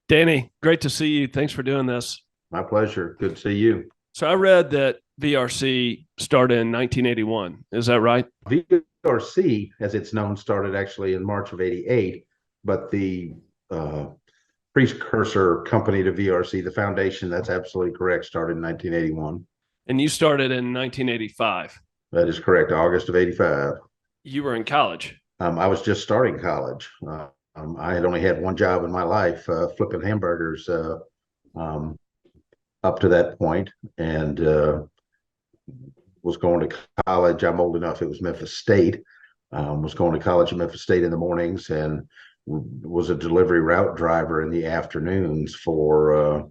Danny, great to see you. Thanks for doing this. My pleasure. Good to see you. So I read that VRC started in 1981. Is that right? VRC, as it's known, started actually in March of '88, but the uh, precursor company to VRC, the foundation, that's absolutely correct, started in 1981. And you started in 1985. That is correct, August of '85. You were in college. I was just starting college. I had only had one job in my life, flipping hamburgers um, up to that point, and was going to college. I'm old enough. It was Memphis State. Was going to college at Memphis State in the mornings and was a delivery route driver in the afternoons for a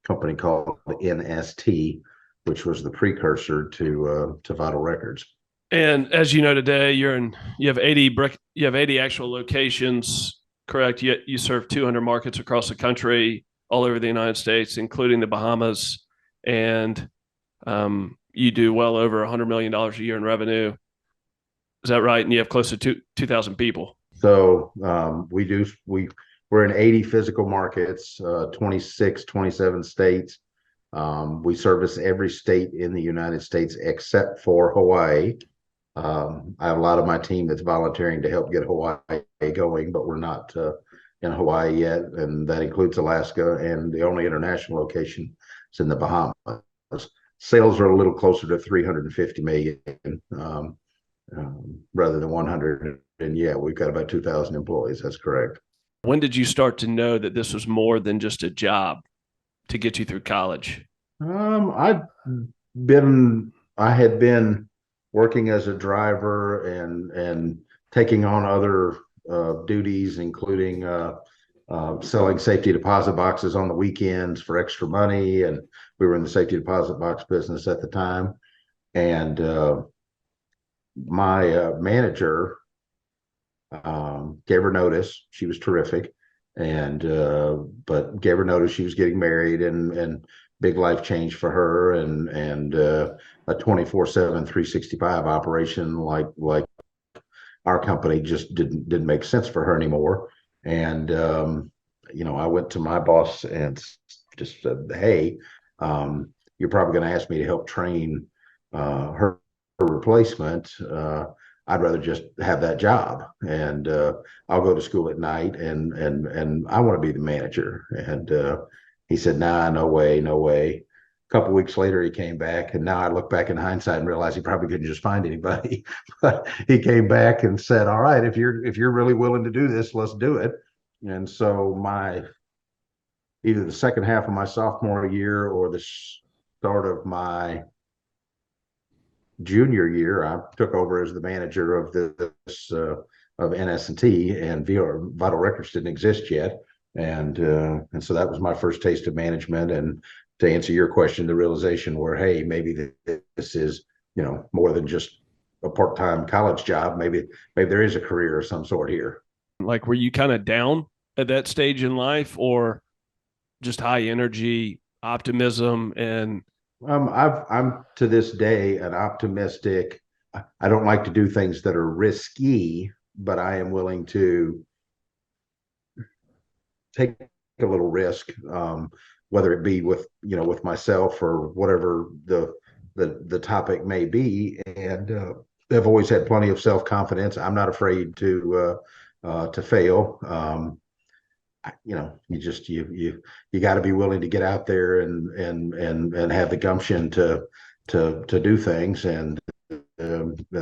company called NST, which was the precursor to Vital Records. And as you know today, you have 80 actual locations, correct? You serve 200 markets across the country, all over the United States, including the Bahamas, and you do well over $100 million a year in revenue. Is that right? And you have close to 2,000 people. So we're in 80 physical markets, 26, 27 states. We service every state in the United States except for Hawaii. I have a lot of my team that's volunteering to help get Hawaii going, but we're not in Hawaii yet, and that includes Alaska. And the only international location is in the Bahamas. Sales are a little closer to 350 million rather than 100. And yeah, we've got about 2,000 employees. That's correct. When did you start to know that this was more than just a job to get you through college? I had been working as a driver and taking on other duties, including selling safety deposit boxes on the weekends for extra money. And we were in the safety deposit box business at the time. And my manager gave her notice. She was terrific, and but gave her notice she was getting married, and big life change for her, and a 24/7 365 operation like our company just didn't make sense for her anymore. And I went to my boss and just said, hey, you're probably going to ask me to help train her replacement. I'd rather just have that job, and I'll go to school at night, and I want to be the manager. And he said, nah, no way, no way. A couple of weeks later, he came back, and now I look back in hindsight and realize he probably couldn't just find anybody. But he came back and said, all right, if you're really willing to do this, let's do it. And so either the second half of my sophomore year or the start of my junior year, I took over as the manager of this of NS&T, and Vital Records didn't exist yet, and so that was my first taste of management. And to answer your question, the realization where, hey, maybe this is more than just a part-time college job. Maybe there is a career of some sort here. Like, were you kind of down at that stage in life, or just high energy, optimism, and I'm to this day an optimistic. I don't like to do things that are risky, but I am willing to take a little risk, whether it be with myself or whatever the topic may be. And I've always had plenty of self-confidence. I'm not afraid to fail. You got to be willing to get out there and have the gumption to do things. And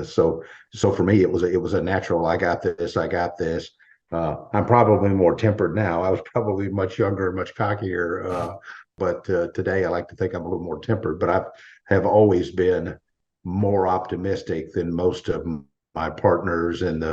so for me, it was a natural. I got this. I got this. I'm probably more tempered now. I was probably much younger and much cockier, but today I like to think I'm a little more tempered. But I have always been more optimistic than most of my partners and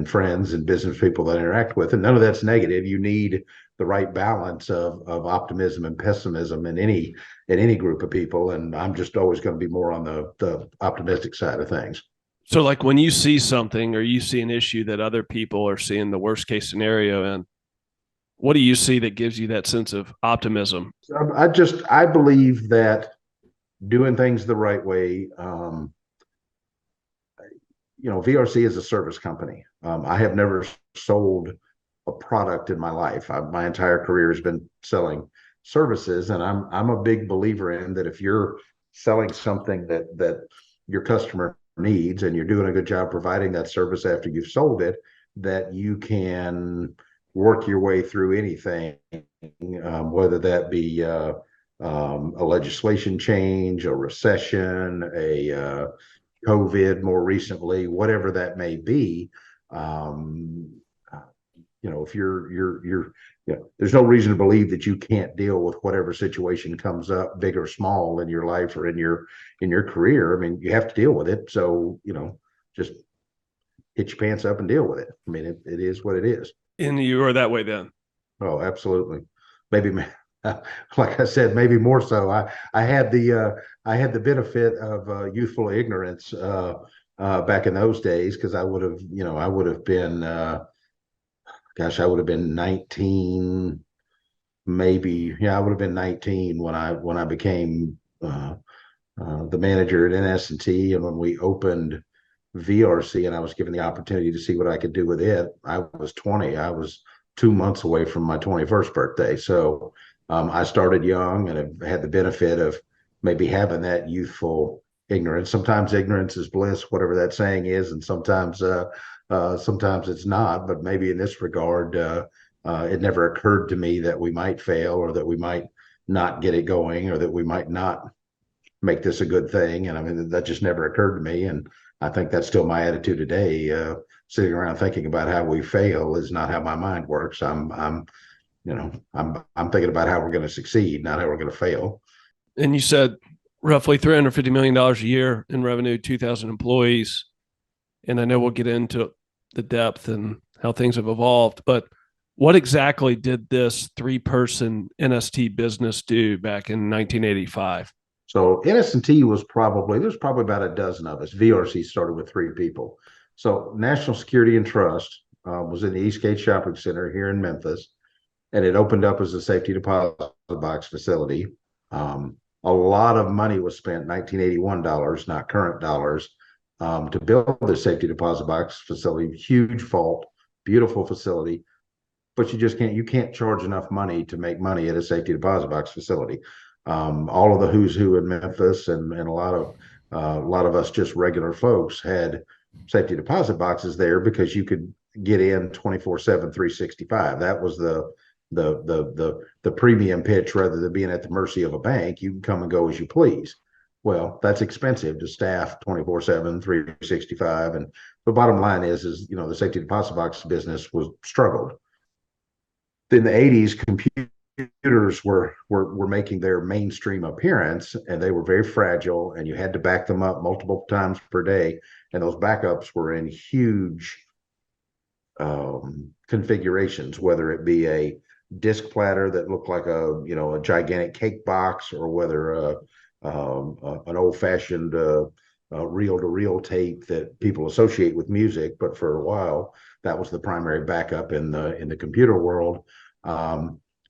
friends and business people that I interact with. And none of that's negative. You need the right balance of optimism and pessimism in any group of people. And I'm just always going to be more on the optimistic side of things. so like when you see something or you see an issue that other people are seeing the worst case scenario in, what do you see that gives you that sense of optimism? I believe that doing things the right way, VRC is a service company. I have never sold a product in my life. My entire career has been selling services, and I'm a big believer in that. If you're selling something that your customer needs and you're doing a good job providing that service after you've sold it, that you can work your way through anything, whether that be a legislation change, a recession, a COVID more recently, whatever that may be. Um, if there's no reason to believe that you can't deal with whatever situation comes up, big or small, in your life or in your career. I mean, you have to deal with it. So, just hit your pants up and deal with it. I mean, it is what it is. And you were that way then. Oh, absolutely. Maybe, like I said, maybe more so. I had the benefit of youthful ignorance back in those days, because I would have been I would have been 19, maybe. Yeah, I would have been 19 when I became the manager at NS&T, and when we opened VRC, and I was given the opportunity to see what I could do with it. I was 20. I was 2 months away from my 21st birthday. So I started young and have had the benefit of maybe having that youthful ignorance. Sometimes ignorance is bliss, whatever that saying is, and sometimes it's not. But maybe in this regard, it never occurred to me that we might fail, or that we might not get it going, or that we might not make this a good thing. And I mean, that just never occurred to me. And I think that's still my attitude today. Sitting around thinking about how we fail is not how my mind works. I'm thinking about how we're going to succeed, not how we're going to fail. And you said roughly $350 million a year in revenue, 2,000 employees. And I know we'll get into the depth and how things have evolved, but what exactly did this 3-person NST business do back in 1985? So NS&T there's probably about a dozen of us. VRC started with 3 people. So National Security and Trust was in the Eastgate Shopping Center here in Memphis, and it opened up as a safety deposit box facility. A lot of money was spent, 1981 dollars, not current dollars, to build the safety deposit box facility. Huge vault, beautiful facility, but you can't charge enough money to make money at a safety deposit box facility. All of the who's who in Memphis, and a lot of us just regular folks had safety deposit boxes there because you could get in 24/7, 365. That was the premium pitch. Rather than being at the mercy of a bank, you can come and go as you please. Well, that's expensive to staff 24/7, 365. And the bottom line is the safety deposit box business was struggled. In the 80s, computers were making their mainstream appearance, and they were very fragile, and you had to back them up multiple times per day. And those backups were in huge configurations, whether it be a disk platter that looked like a gigantic cake box, or whether an old-fashioned reel-to-reel tape that people associate with music. But for a while, that was the primary backup in the computer world.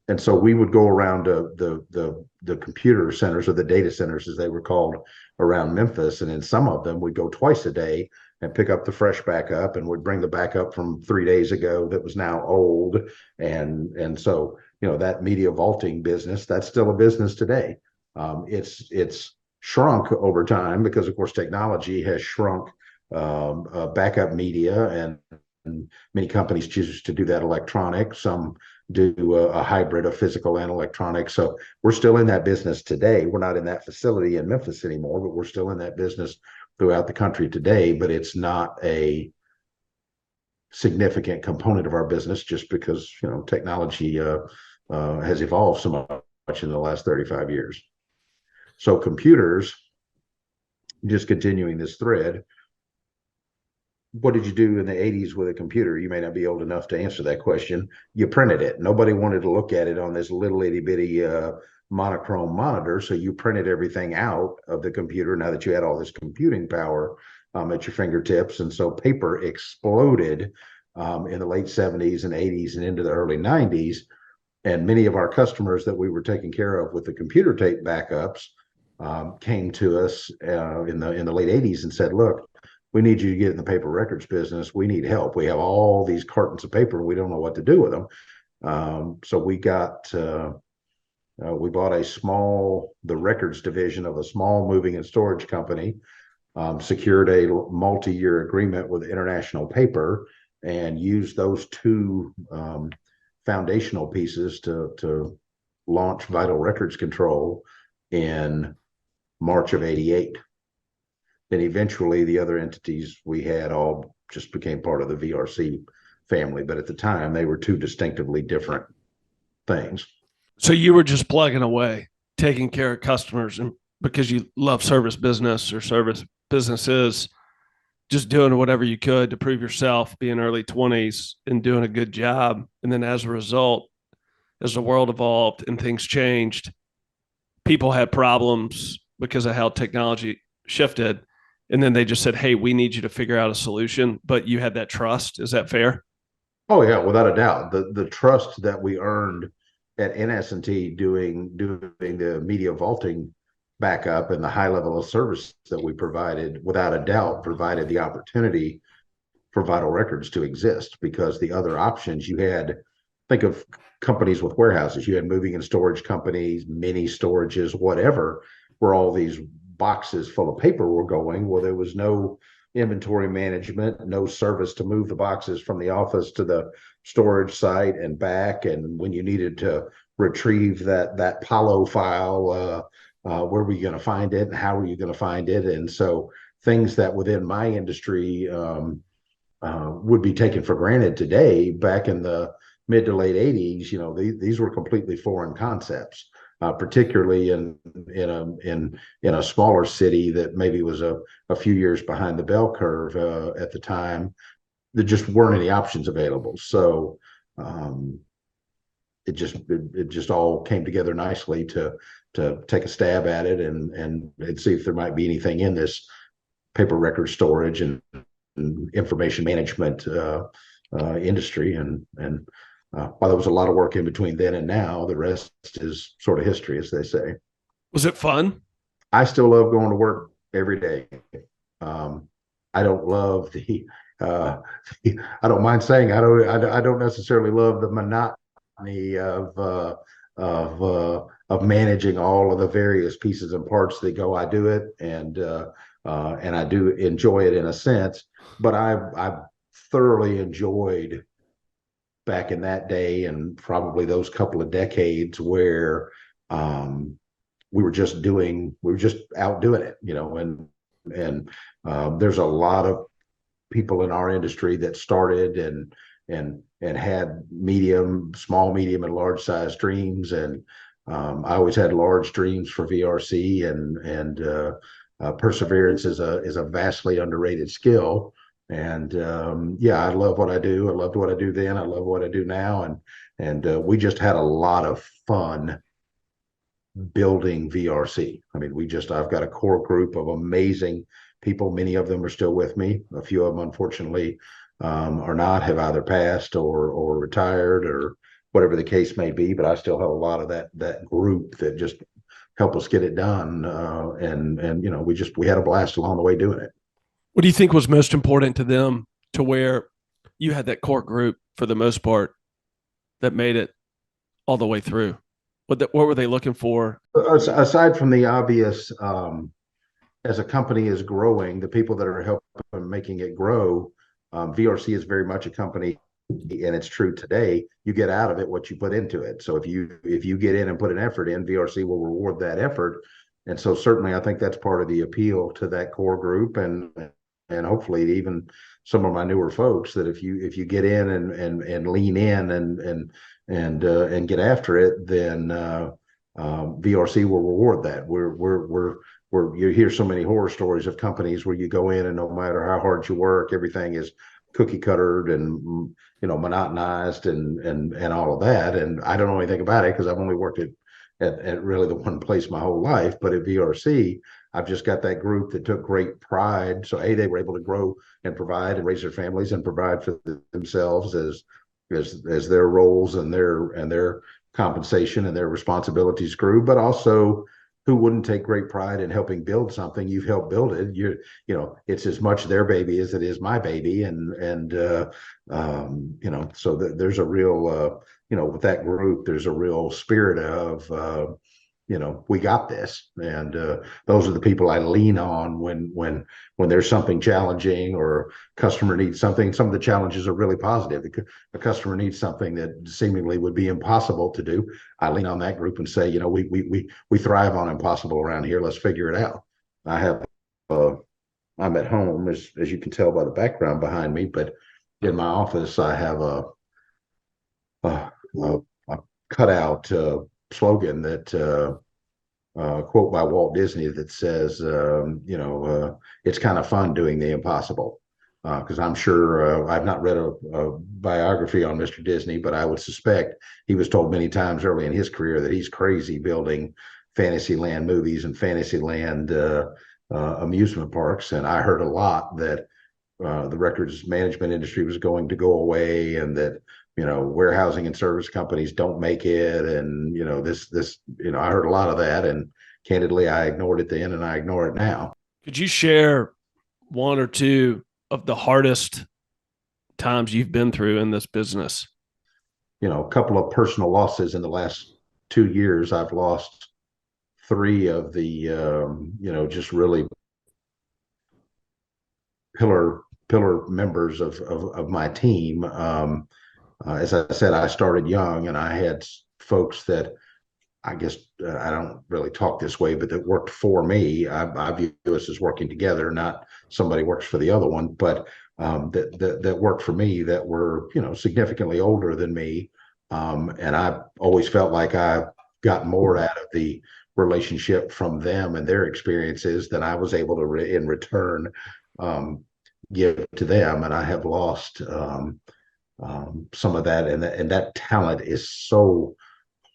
And so we would go around the computer centers, or the data centers as they were called, around Memphis, and in some of them we'd go twice a day and pick up the fresh backup, and would bring the backup from 3 days ago that was now old. And so that media vaulting business, that's still a business today. It's shrunk over time because, of course, technology has shrunk backup media, and many companies choose to do that electronic. Some do a hybrid of physical and electronic. So we're still in that business today. We're not in that facility in Memphis anymore, but we're still in that business throughout the country today. But it's not a significant component of our business, just because technology has evolved so much in the last 35 years. So computers, just continuing this thread, what did you do in the 80s with a computer? You may not be old enough to answer that question. You printed it. Nobody wanted to look at it on this little itty bitty monochrome monitor. So you printed everything out of the computer, now that you had all this computing power at your fingertips. And so paper exploded in the late 70s and 80s and into the early 90s. And many of our customers that we were taking care of with the computer tape backups came to us in the late 80s and said, look, we need you to get in the paper records business. We need help. We have all these cartons of paper. We don't know what to do with them. So we bought the records division of a small moving and storage company, secured a multi-year agreement with International Paper, and used those two foundational pieces to launch Vital Records Control in March of '88. Then eventually the other entities we had all just became part of the VRC family. But at the time, they were two distinctively different things. So you were just plugging away, taking care of customers, and because you love service business or service businesses, just doing whatever you could to prove yourself, being early 20s and doing a good job. And then as a result, as the world evolved and things changed, people had problems because of how technology shifted. And then they just said, hey, we need you to figure out a solution. But you had that trust. Is that fair? Oh yeah, without a doubt. The trust that we earned at NS&T doing the media vaulting backup and the high level of service that we provided, without a doubt, provided the opportunity for Vital Records to exist, because the other options you had, think of companies with warehouses, you had moving and storage companies, mini storages, whatever, where all these boxes full of paper were going. Well, there was no inventory management, no service to move the boxes from the office to the storage site and back. And when you needed to retrieve that Palo file, where were you going to find it and how were you going to find it? And so things that within my industry would be taken for granted today, back in the mid to late '80s, these were completely foreign concepts. Particularly in a smaller city that maybe was a few years behind the bell curve at the time. There just weren't any options available. So it just all came together nicely to take a stab at it and see if there might be anything in this paper record storage and information management industry. And while there was a lot of work in between then and now, the rest is sort of history, as they say. Was it fun? I still love going to work every day. I don't love I don't mind saying I don't necessarily love the monotony of managing all of the various pieces and parts that go. I do it, and I do enjoy it in a sense, but I thoroughly enjoyed back in that day and probably those couple of decades where we were just out doing it, and there's a lot of people in our industry that started and had small, medium, and large size dreams. And I always had large dreams for VRC, and perseverance is a vastly underrated skill. And yeah, I love what I do. I loved what I do then. I love what I do now. And we just had a lot of fun building VRC. I mean, I've got a core group of amazing people. Many of them are still with me. A few of them, unfortunately, are not, have either passed or retired or whatever the case may be. But I still have a lot of that group that just help us get it done. And we had a blast along the way doing it. What do you think was most important to them, to where you had that core group for the most part that made it all the way through? What were they looking for? Aside from the obvious, as a company is growing, the people that are helping making it grow, VRC is very much a company, and it's true today. You get out of it what you put into it. So if you get in and put an effort in, VRC will reward that effort. And so certainly I think that's part of the appeal to that core group, and hopefully even some of my newer folks, that if you get in and lean in and get after it, then VRC will reward that. You hear so many horror stories of companies where you go in and no matter how hard you work, everything is cookie cuttered and monotonized and all of that. And I don't know anything about it because I've only worked at really the one place my whole life. But at VRC, I've just got that group that took great pride. So they were able to grow and provide and raise their families and provide for themselves as their roles and their compensation and their responsibilities grew. But also who wouldn't take great pride in helping build something? You've helped build it. It's as much their baby as it is my baby. So there's a real, with that group, there's a real spirit of, we got this. And those are the people I lean on when there's something challenging or customer needs something. Some of the challenges are really positive. A customer needs something that seemingly would be impossible to do. I lean on that group and say, we thrive on impossible around here. Let's figure it out. I have, I'm at home, as you can tell by the background behind me, but in my office, I have a cutout slogan that quote by Walt Disney that says, it's kind of fun doing the impossible. Because I'm sure I've not read a biography on Mr. Disney, but I would suspect he was told many times early in his career that he's crazy building Fantasyland movies and Fantasyland amusement parks. And I heard a lot that the records management industry was going to go away, and that warehousing and service companies don't make it, and I heard a lot of that, and candidly I ignored it then and I ignore it now. Could you share one or two of the hardest times you've been through in this business? A couple of personal losses in the last 2 years. I've lost 3 of the just really pillar members of my team. As I said, I started young, and I had folks that, I guess, I don't really talk this way, but that worked for me. I view us as working together, not somebody works for the other one, but that worked for me, that were significantly older than me, and I always felt like I got more out of the relationship from them and their experiences than I was able to in return give to them. And I have lost some of that, and that talent is so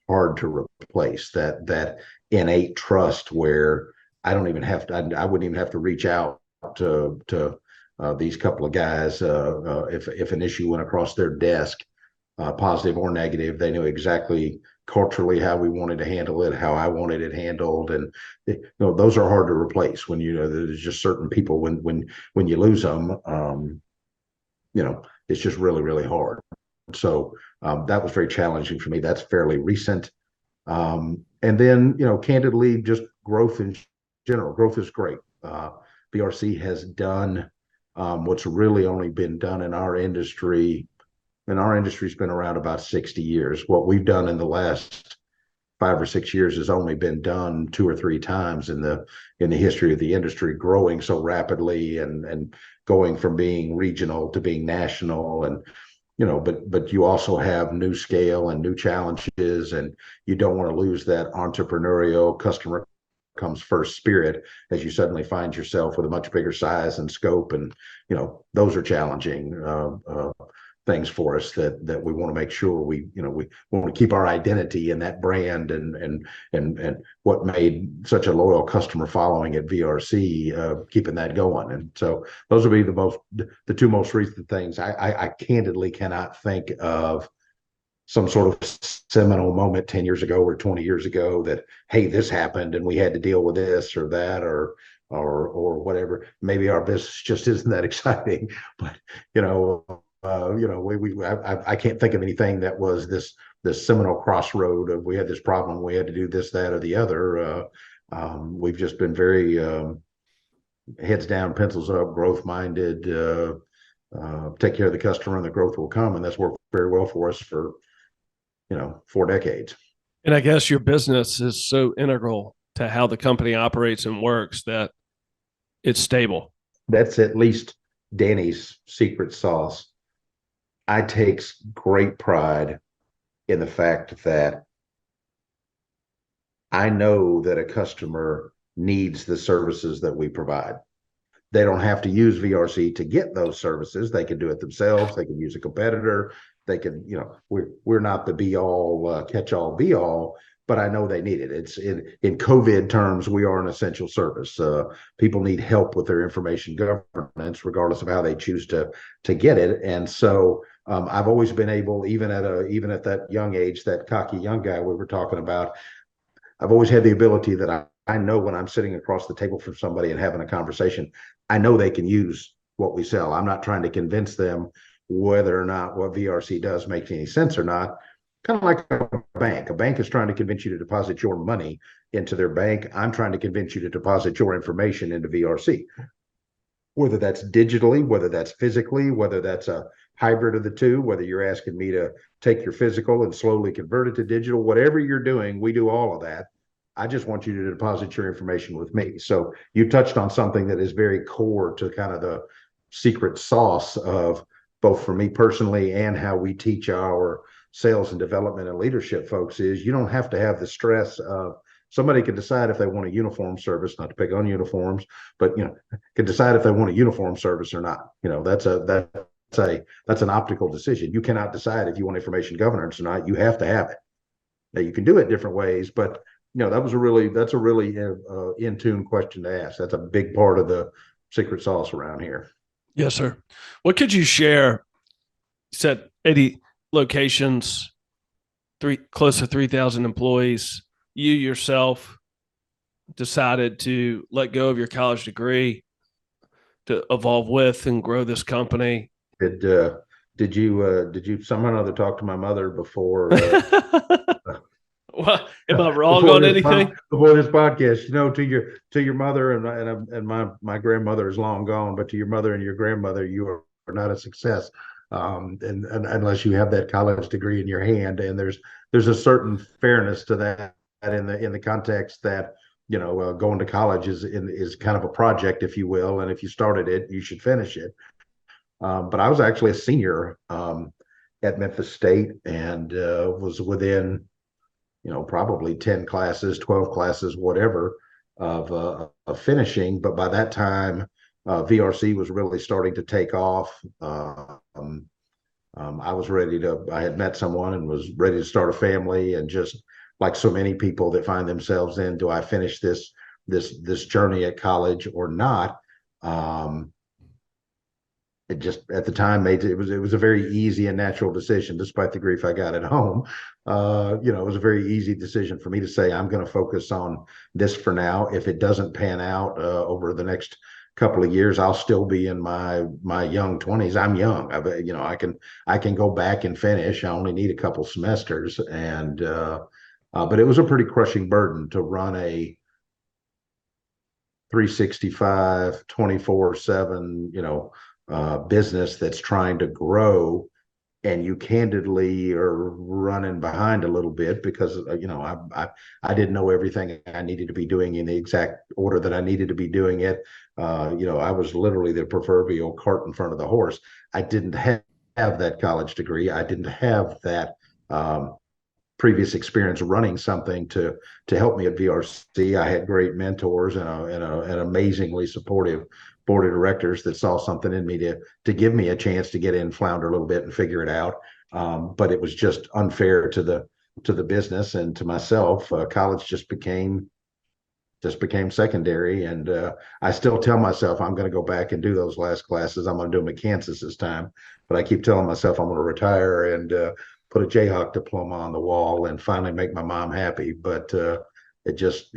hard to replace. That innate trust where I don't even have to, I wouldn't even have to reach out to these couple of guys if an issue went across their desk, positive or negative. They knew exactly culturally how we wanted to handle it, how I wanted it handled, and those are hard to replace. When there's just certain people, when you lose them, it's just really, really hard. So that was very challenging for me. That's fairly recent. And then, candidly, just growth in general. Growth is great. VRC has done what's really only been done in our industry. And our industry's been around about 60 years. What we've done in the last 5 or 6 years has only been done 2 or 3 times in the history of the industry, growing so rapidly and going from being regional to being national. And but you also have new scale and new challenges, and you don't want to lose that entrepreneurial customer comes first spirit as you suddenly find yourself with a much bigger size and scope. And those are challenging things for us that we want to make sure we want to keep our identity in that brand and what made such a loyal customer following at VRC, keeping that going. And so those would be the 2 most recent things. I candidly cannot think of some sort of seminal moment 10 years ago or 20 years ago that, hey, this happened and we had to deal with this or that or whatever. Maybe our business just isn't that exciting, but I can't think of anything that was this seminal crossroad of we had this problem, we had to do this, that, or the other. We've just been very heads down, pencils up, growth minded, take care of the customer and the growth will come. And that's worked very well for us for 4 decades. And I guess your business is so integral to how the company operates and works that it's stable. That's at least Danny's secret sauce. I take great pride in the fact that I know that a customer needs the services that we provide. They don't have to use VRC to get those services. They can do it themselves. They can use a competitor. They can, we're not the be all, catch all, be all, but I know they need it. It's in COVID terms, we are an essential service. People need help with their information governance, regardless of how they choose to get it. And so I've always been able, even at that young age, that cocky young guy we were talking about, I've always had the ability that I I know when I'm sitting across the table from somebody and having a conversation, I know they can use what we sell. I'm not trying to convince them whether or not what VRC does makes any sense or not. Kind of like a bank. A bank is trying to convince you to deposit your money into their bank. I'm trying to convince you to deposit your information into VRC, whether that's digitally, whether that's physically, whether that's a hybrid of the two, whether you're asking me to take your physical and slowly convert it to digital, whatever you're doing, we do all of that. I just want you to deposit your information with me. So you touched on something that is very core to kind of the secret sauce of both for me personally and how we teach our sales and development and leadership folks is you don't have to have the stress of somebody can decide if they want a uniform service, not to pick on uniforms, but can decide if they want a uniform service or not. That's an optical decision. You cannot decide if you want information governance or not. You have to have it. Now you can do it different ways, but that's a really in tune question to ask. That's a big part of the secret sauce around here. Yes, sir. What could you share? You said 80 locations, close to 3,000 employees. You yourself decided to let go of your college degree to evolve with and grow this company. Did you somehow or other talk to my mother before? Well, am I wrong on anything? Before this podcast, to your mother and my grandmother is long gone, but to your mother and your grandmother, you are not a success, and unless you have that college degree in your hand. And there's a certain fairness to that in the context that going to college is kind of a project, if you will, and if you started it, you should finish it. But I was actually a senior at Memphis State and was within probably 10 classes, 12 classes, whatever, of finishing. But by that time, VRC was really starting to take off. I had met someone and was ready to start a family. And just like so many people that find themselves in, do I finish this journey at college or not? It just at the time it was a very easy and natural decision, despite the grief I got at home. It was a very easy decision for me to say I'm going to focus on this for now. If it doesn't pan out over the next couple of years, I'll still be in my young 20s. I'm young. I can go back and finish. I only need a couple semesters, and but it was a pretty crushing burden to run a 365 24/7 business that's trying to grow, and you candidly are running behind a little bit because I didn't know everything I needed to be doing in the exact order that I needed to be doing it. I was literally the proverbial cart in front of the horse. I didn't have that college degree. I didn't have that previous experience running something to help me at VRC. I had great mentors and an amazingly supportive board of directors that saw something in me to give me a chance to get in, flounder a little bit, and figure it out. But it was just unfair to the business and to myself. College just became secondary, and I still tell myself I'm going to go back and do those last classes. I'm going to do them at Kansas this time, but I keep telling myself I'm going to retire and put a Jayhawk diploma on the wall and finally make my mom happy. But it just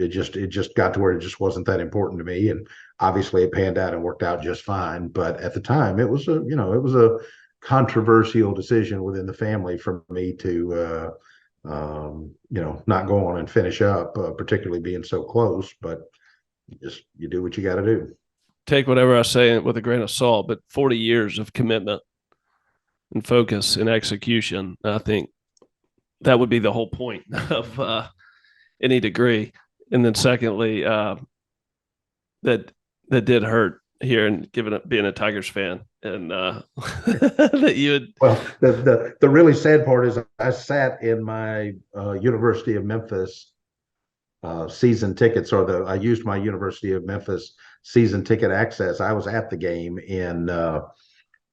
got to where it just wasn't that important to me, and obviously it panned out and worked out just fine. But at the time, it was a controversial decision within the family for me to not go on and finish up, particularly being so close. But you do what you got to do. Take whatever I say with a grain of salt, but 40 years of commitment and focus and execution. I think that would be the whole point of any degree. And then secondly, that did hurt here, and being a Tigers fan, and that you would. Well, the really sad part is I sat in my University of Memphis season tickets, I used my University of Memphis season ticket access. I was at the game in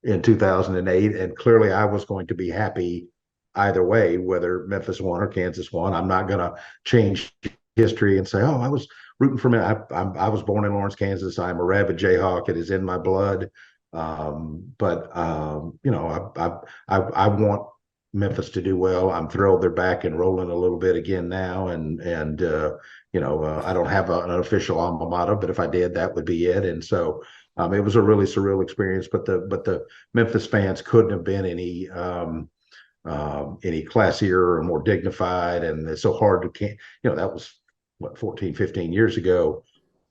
2008, and clearly I was going to be happy either way, whether Memphis won or Kansas won. I'm not going to change history and say, oh, I was rooting for me. I was born in Lawrence, Kansas. I'm a rabid Jayhawk. It is in my blood. But I want Memphis to do well. I'm thrilled they're back and rolling a little bit again now. I don't have an official alma mater, but if I did, that would be it. And so it was a really surreal experience. But the Memphis fans couldn't have been any classier or more dignified. And it's so hard to can't. That was what 14, 15 years ago.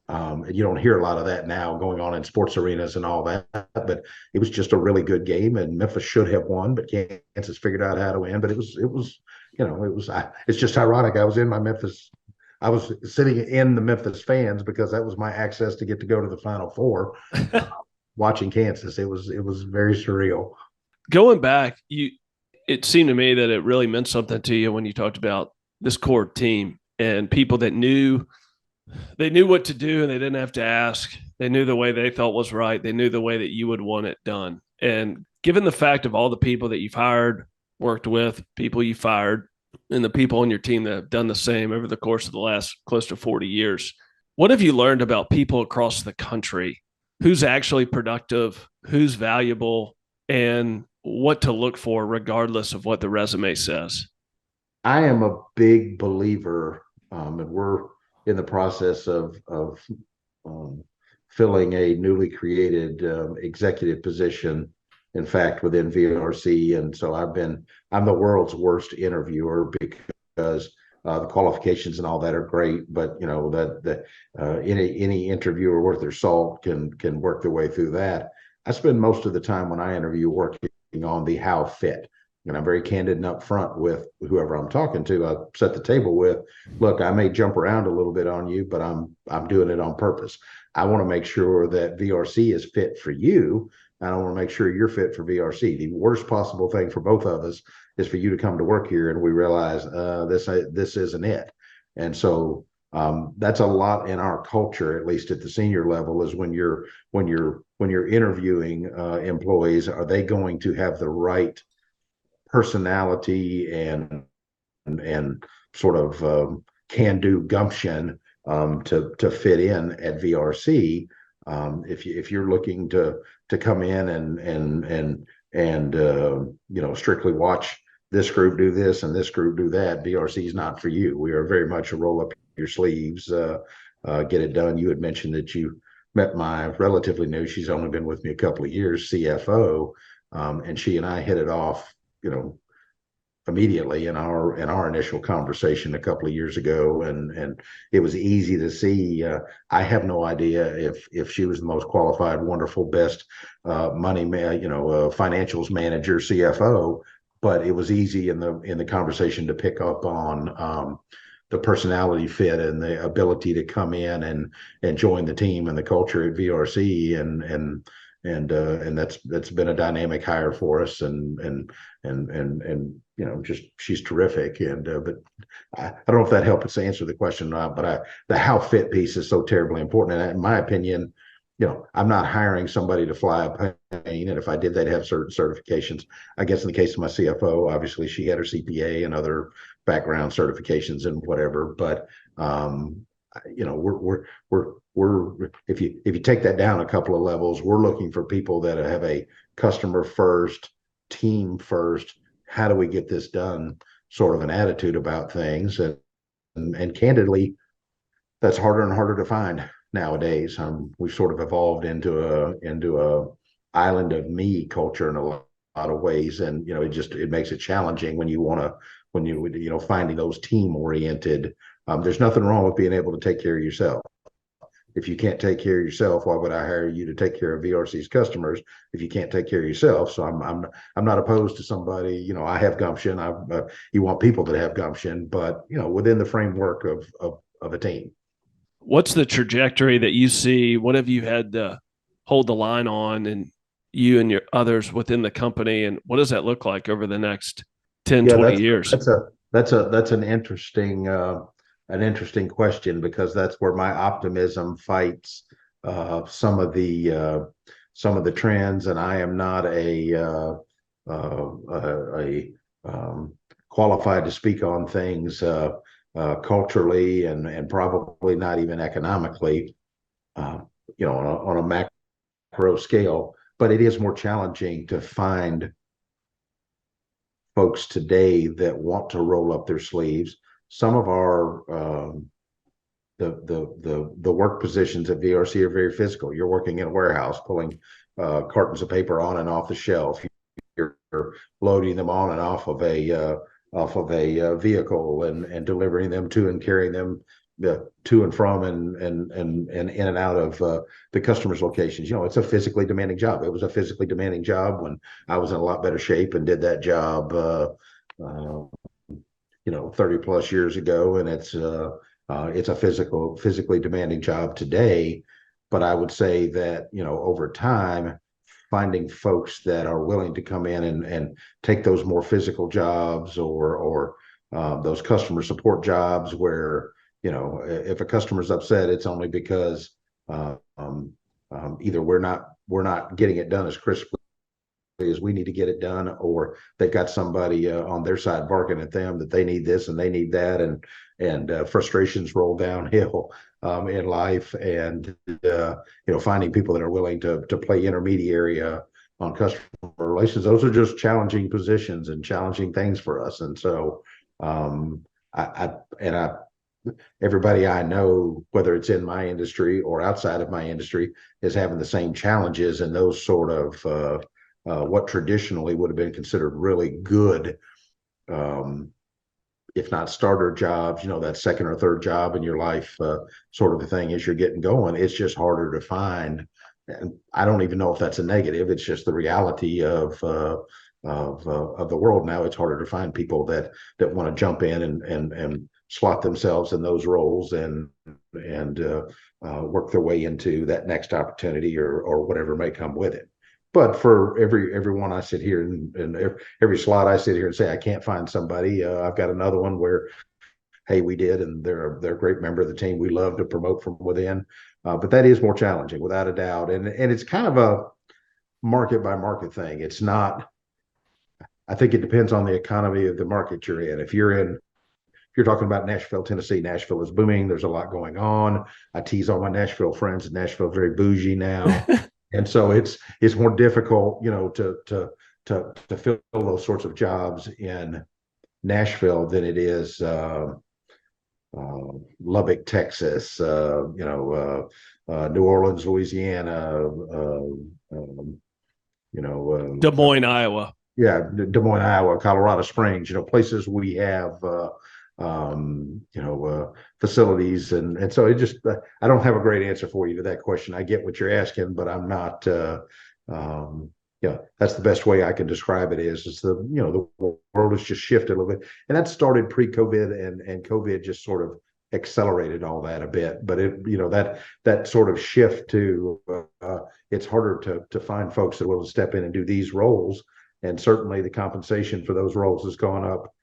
And you don't hear a lot of that now going on in sports arenas and all that. But it was just a really good game, and Memphis should have won, but Kansas figured out how to win. But it's just ironic. I was sitting in the Memphis fans because that was my access to get to go to the Final Four, watching Kansas. It was very surreal. Going back, it seemed to me that it really meant something to you when you talked about this core team and people that knew what to do and they didn't have to ask. They knew the way they felt was right. They knew the way that you would want it done. And given the fact of all the people that you've hired, worked with, people you fired, and the people on your team that have done the same over the course of the last close to 40 years, what have you learned about people across the country? Who's actually productive, who's valuable, and what to look for regardless of what the resume says? I am a big believer, and we're in the process of filling a newly created executive position, in fact, within VRC. And so I'm the world's worst interviewer because the qualifications and all that are great, but any interviewer worth their salt can work their way through that. I spend most of the time when I interview working on the how fit. And I'm very candid and upfront with whoever I'm talking to. I set the table with, look, I may jump around a little bit on you, but I'm doing it on purpose. I want to make sure that VRC is fit for you, and I want to make sure you're fit for VRC. The worst possible thing for both of us is for you to come to work here and we realize this isn't it. And so that's a lot in our culture, at least at the senior level, is when you're interviewing employees, are they going to have the right personality and sort of can-do gumption to fit in at VRC. If you're looking to come in and strictly watch this group do this and this group do that, VRC is not for you. We are very much a roll up your sleeves, get it done. You had mentioned that you met my relatively new, she's only been with me a couple of years, CFO, and she and I hit it off immediately in our initial conversation a couple of years ago, and it was easy to see. I have no idea if she was the most qualified, wonderful, best financials manager, CFO, but it was easy in the conversation to pick up on the personality fit and the ability to come in and join the team and the culture at VRC, and that's been a dynamic hire for us, and just she's terrific. But I don't know if that helps answer the question or not, but the how fit piece is so terribly important. And in my opinion, I'm not hiring somebody to fly a plane, and if I did, they'd have certain certifications. I guess in the case of my CFO, obviously she had her CPA and other background certifications and whatever, but we're if you take that down a couple of levels, we're looking for people that have a customer first, team first, how do we get this done sort of an attitude about things. And candidly, that's harder and harder to find nowadays. We've sort of evolved into a island of me culture in a lot of ways, and it makes it challenging when you finding those team oriented. There's nothing wrong with being able to take care of yourself. If you can't take care of yourself, why would I hire you to take care of VRC's customers if you can't take care of yourself? So I'm not opposed to somebody. I have gumption. You want people that have gumption, but within the framework of a team. What's the trajectory that you see? What have you had to hold the line on, and you and your others within the company, and what does that look like over the next 10, 20 years? That's an interesting question, because that's where my optimism fights some of the trends, and I am not qualified to speak on things culturally and probably not even economically, on a macro scale. But it is more challenging to find folks today that want to roll up their sleeves. Some of our the work positions at VRC are very physical. You're working in a warehouse, pulling cartons of paper on and off the shelf. You're loading them on and off of a vehicle and delivering them to and carrying them to and from and in and out of the customer's locations. You know, it's a physically demanding job. It was a physically demanding job when I was in a lot better shape and did that job, 30 plus years ago. And it's a physically demanding job today. But I would say that, over time, finding folks that are willing to come in and take those more physical jobs or those customer support jobs where, if a customer's upset, it's only because either we're not getting it done as crisply as we need to get it done, or they've got somebody on their side barking at them that they need this and they need that, and frustrations roll downhill in life, and finding people that are willing to play intermediary on customer relations. Those are just challenging positions and challenging things for us, and so I everybody I know, whether it's in my industry or outside of my industry, is having the same challenges, and those sort of what traditionally would have been considered really good, if not starter jobs, that second or third job in your life, sort of a thing as you're getting going. It's just harder to find. And I don't even know if that's a negative. It's just the reality of the world now. It's harder to find people that want to jump in and slot themselves in those roles and work their way into that next opportunity or whatever may come with it. But for everyone I sit here and every slot I sit here and say I can't find somebody, I've got another one where, hey, we did, and they're a great member of the team. We love to promote from within, but that is more challenging without a doubt, and it's kind of a market by market thing. It's not. I think it depends on the economy of the market you're in. If you're talking about Nashville, Tennessee, Nashville is booming. There's a lot going on. I tease all my Nashville friends. Nashville's very bougie now. And so it's more difficult, to fill those sorts of jobs in Nashville than it is Lubbock, Texas, New Orleans, Louisiana, Des Moines, Iowa. Yeah, Des Moines, Iowa, Colorado Springs, places we have facilities, and so it just I don't have a great answer for you to that question. I get what you're asking, but I'm not. That's the best way I can describe it. Is the world has just shifted a little bit, and that started pre-COVID, and COVID just sort of accelerated all that a bit. But that sort of shift to it's harder to find folks that will step in and do these roles, and certainly the compensation for those roles has gone up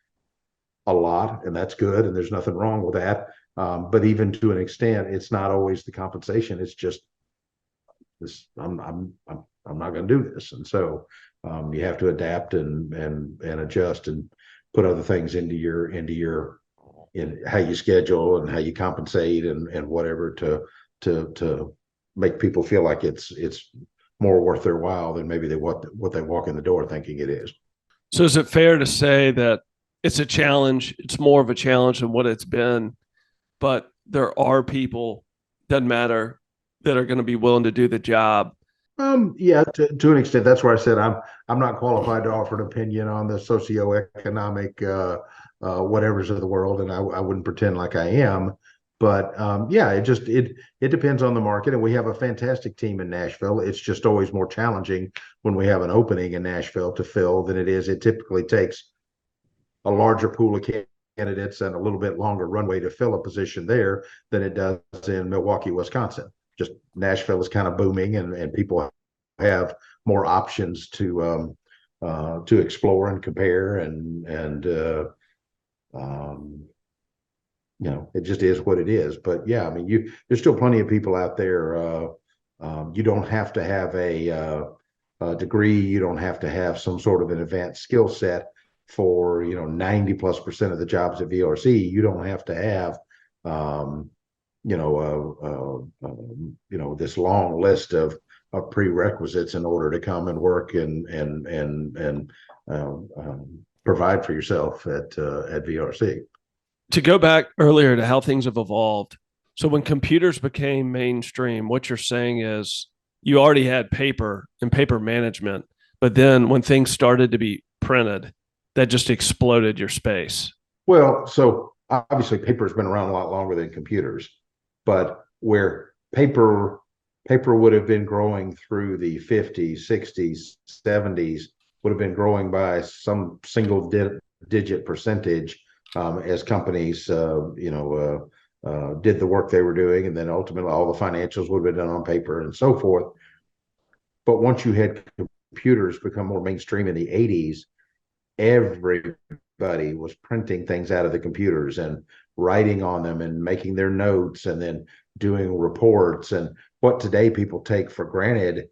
a lot, and that's good, and there's nothing wrong with that. But even to an extent, it's not always the compensation. It's just this. I'm not going to do this, and so you have to adapt and adjust and put other things in how you schedule and how you compensate and whatever to make people feel like it's more worth their while than maybe what they walk in the door thinking it is. So is it fair to say that it's a challenge? It's more of a challenge than what it's been, but there are people, doesn't matter, that are going to be willing to do the job. Yeah, to an extent. That's where I said I'm not qualified to offer an opinion on the socioeconomic whatevers of the world, and I wouldn't pretend like I am. But yeah, it depends on the market, and we have a fantastic team in Nashville. It's just always more challenging when we have an opening in Nashville to fill than it is. It typically takes a larger pool of candidates and a little bit longer runway to fill a position there than it does in Milwaukee, Wisconsin. Just Nashville is kind of booming, and people have more options to explore and compare, and it just is what it is. But yeah, I mean, there's still plenty of people out there. You don't have to have a degree. You don't have to have some sort of an advanced skill set for 90+% of the jobs at VRC. You don't have to have this long list of prerequisites in order to come and work and provide for yourself at VRC. To go back earlier to how things have evolved. So when computers became mainstream, what you're saying is you already had paper and paper management, but then when things started to be printed, that just exploded your space. Well, so obviously paper's been around a lot longer than computers, but where paper would have been growing through the 50s, 60s, 70s, would have been growing by some digit percentage as companies, did the work they were doing, and then ultimately all the financials would have been done on paper and so forth. But once you had computers become more mainstream in the 80s, everybody was printing things out of the computers and writing on them and making their notes and then doing reports. And what today people take for granted,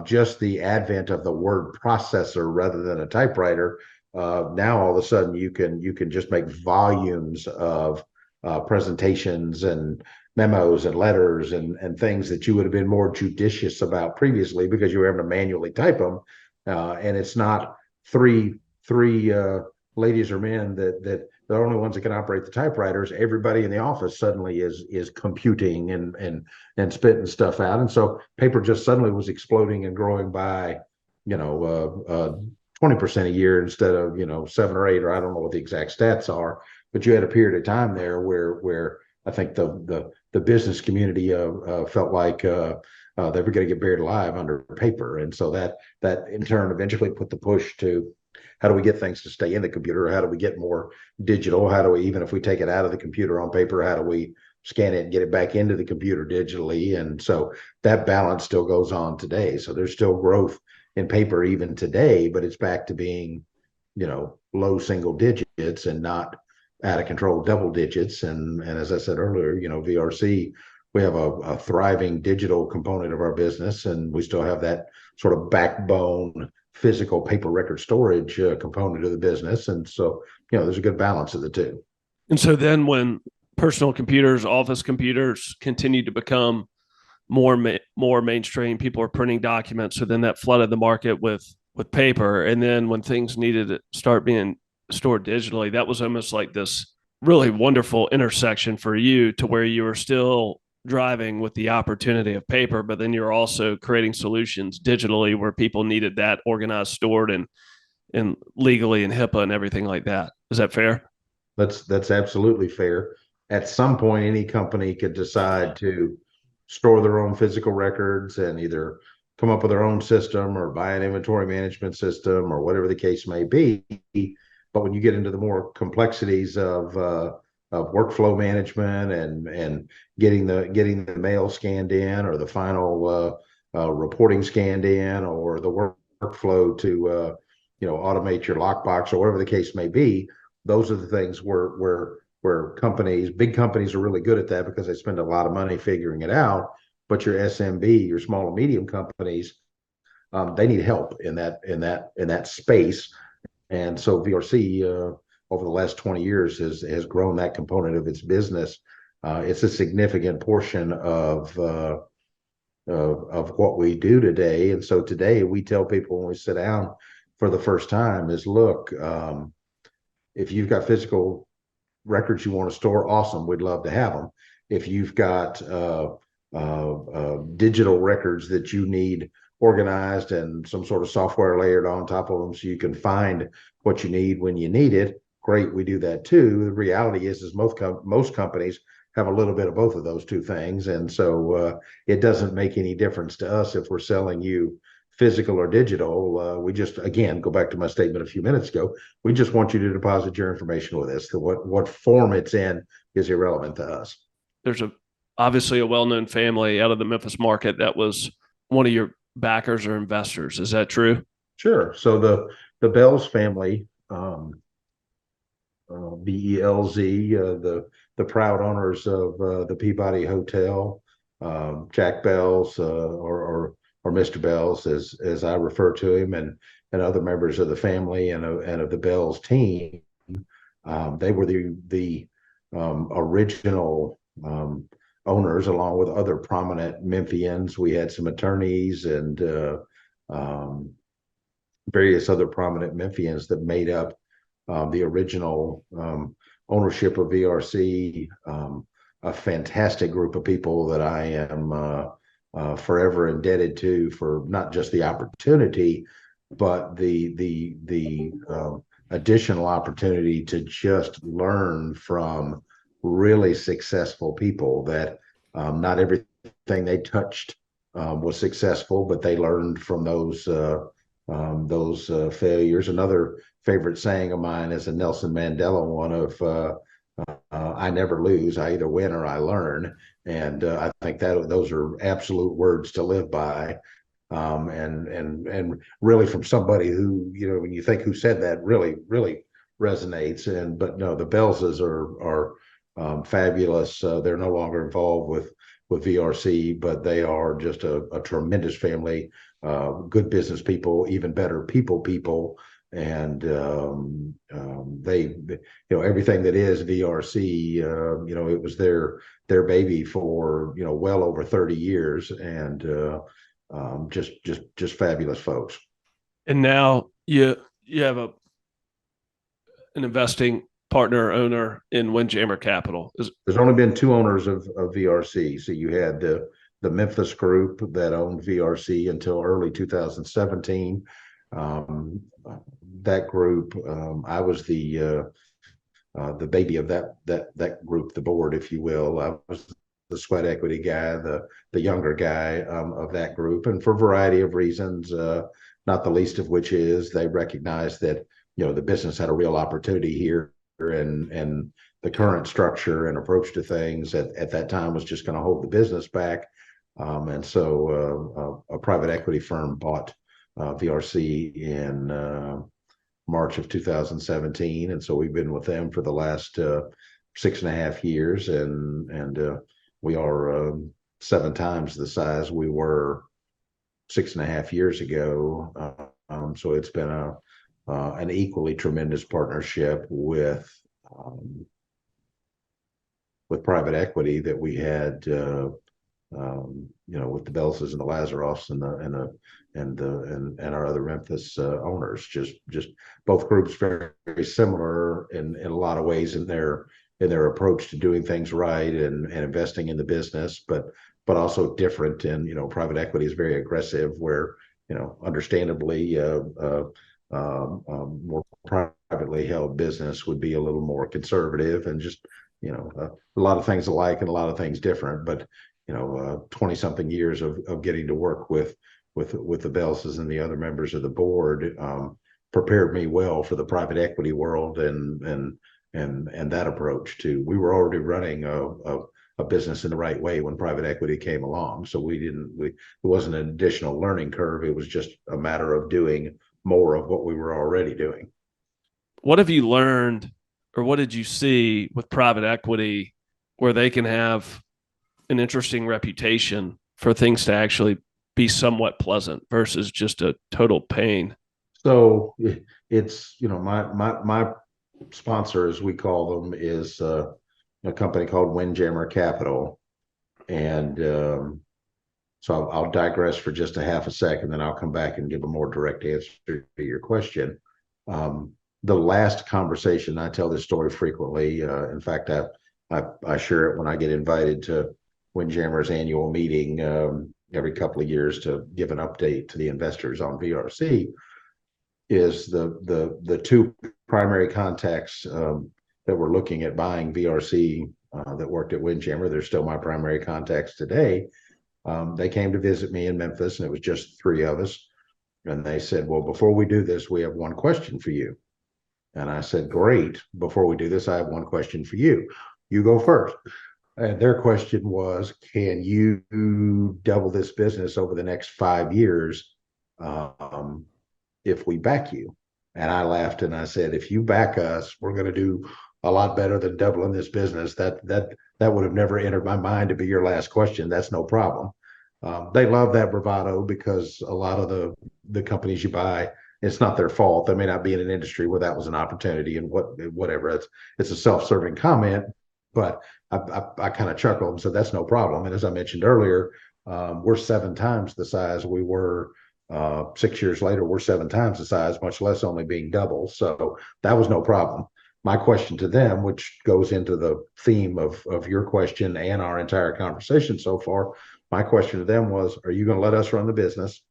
just the advent of the word processor rather than a typewriter. Now all of a sudden you can just make volumes of presentations and memos and letters and things that you would have been more judicious about previously because you were having to manually type them. And it's not three ladies or men that the only ones that can operate the typewriters. Everybody in the office suddenly is computing and spitting stuff out, and so paper just suddenly was exploding and growing by 20% a year instead of 7 or 8, or I don't know what the exact stats are. But you had a period of time there where I think the business community felt like they were going to get buried alive under paper, and so that in turn eventually put the push to how do we get things to stay in the computer? How do we get more digital? How do we, even if we take it out of the computer on paper, how do we scan it and get it back into the computer digitally? And so that balance still goes on today. So there's still growth in paper even today, but it's back to being, low single digits and not out of control double digits. And as I said earlier, VRC, we have a thriving digital component of our business, and we still have that sort of backbone physical paper record storage component of the business. And so, there's a good balance of the two. And so then when personal computers, office computers continued to become more mainstream, people are printing documents. So then that flooded the market with paper. And then when things needed to start being stored digitally, that was almost like this really wonderful intersection for you to where you were still driving with the opportunity of paper, but then you're also creating solutions digitally where people needed that organized, stored, and legally and HIPAA and everything like that. Is that fair? That's absolutely fair. At some point, any company could decide to store their own physical records and either come up with their own system or buy an inventory management system or whatever the case may be. But when you get into the more complexities of workflow management and getting the mail scanned in or the final reporting scanned in or the workflow to automate your lockbox or whatever the case may be, those are the things where big companies are really good at that because they spend a lot of money figuring it out. But your SMB, your small and medium companies, they need help in that space. And so VRC over the last 20 years has grown that component of its business. It's a significant portion of what we do today. And so today we tell people when we sit down for the first time is, look, if you've got physical records you want to store, awesome, we'd love to have them. If you've got digital records that you need organized and some sort of software layered on top of them so you can find what you need when you need it, great, we do that too. The reality is most companies have a little bit of both of those two things, and so it doesn't make any difference to us if we're selling you physical or digital. We just, again, go back to my statement a few minutes ago, we just want you to deposit your information with us. What form it's in is irrelevant to us. There's obviously a well-known family out of the Memphis market that was one of your backers or investors. Is that true? Sure. So the Bells family, BELZ, the proud owners of the Peabody Hotel, Jack Bells, or Mr. Bells, as I refer to him, and other members of the family and of the Bells team. They were the original owners, along with other prominent Memphians. We had some attorneys and various other prominent Memphians that made up the original ownership of VRC. A fantastic group of people that I am forever indebted to for not just the opportunity, but the additional opportunity to just learn from really successful people. That not everything they touched was successful, but they learned from those failures. Another favorite saying of mine is a Nelson Mandela one of I never lose. I either win or I learn. And I think that those are absolute words to live by. And really from somebody who, when you think who said that, really resonates. But no, the Bellses are fabulous. They're no longer involved with VRC, but they are just a tremendous family, good business people, even better people. And they, everything that is VRC, it was their baby for well over 30 years, and just fabulous folks. And now you have an investing partner or owner in Windjammer Capital. There's only been two owners of VRC. So you had the Memphis group that owned VRC until early 2017. That group, I was the baby of that group, the board, if you will. I was the sweat equity guy, the younger guy of that group, and for a variety of reasons, not the least of which is they recognized that the business had a real opportunity here, and the current structure and approach to things at that time was just going to hold the business back. And so a private equity firm bought VRC in March of 2017. And so we've been with them for the last 6.5 years, and we are 7 times the size we were 6.5 years ago. So it's been an equally tremendous partnership with private equity that we had, with the Belses and the Lazaroffs and our other Memphis owners. Just both groups very similar in a lot of ways in their approach to doing things right and investing in the business, but also different. And private equity is very aggressive, where understandably more privately held business would be a little more conservative, and just a lot of things alike and a lot of things different. But 20 something years of getting to work with the Belses and the other members of the board prepared me well for the private equity world and that approach too. We were already running a business in the right way when private equity came along, so it wasn't an additional learning curve. It was just a matter of doing more of what we were already doing. What have you learned, or what did you see with private equity where they can have an interesting reputation for things to actually be somewhat pleasant versus just a total pain? So it's, my sponsor, as we call them, is a company called Windjammer Capital. And so I'll digress for just a half a second, then I'll come back and give a more direct answer to your question. The last conversation, I tell this story frequently. In fact, I share it when I get invited to Windjammer's annual meeting every couple of years to give an update to the investors on VRC. Is the two primary contacts that were looking at buying VRC that worked at Windjammer. They're still my primary contacts today. They came to visit me in Memphis, and it was just 3 of us. And they said, well, before we do this, we have one question for you. And I said, great. Before we do this, I have one question for you. You go first. And their question was, can you double this business over the next 5 years if we back you? And I laughed and I said, if you back us, we're going to do a lot better than doubling this business. That would have never entered my mind to be your last question. That's no problem. They love that bravado, because a lot of the companies you buy, it's not their fault. They may not be in an industry where that was an opportunity, and whatever. It's a self-serving comment, but I kind of chuckled and said, that's no problem. And as I mentioned earlier, we're 7 times the size we were 6 years later, we're 7 times the size, much less only being double. So that was no problem. My question to them, which goes into the theme of your question and our entire conversation so far, my question to them was, are you going to let us run the business?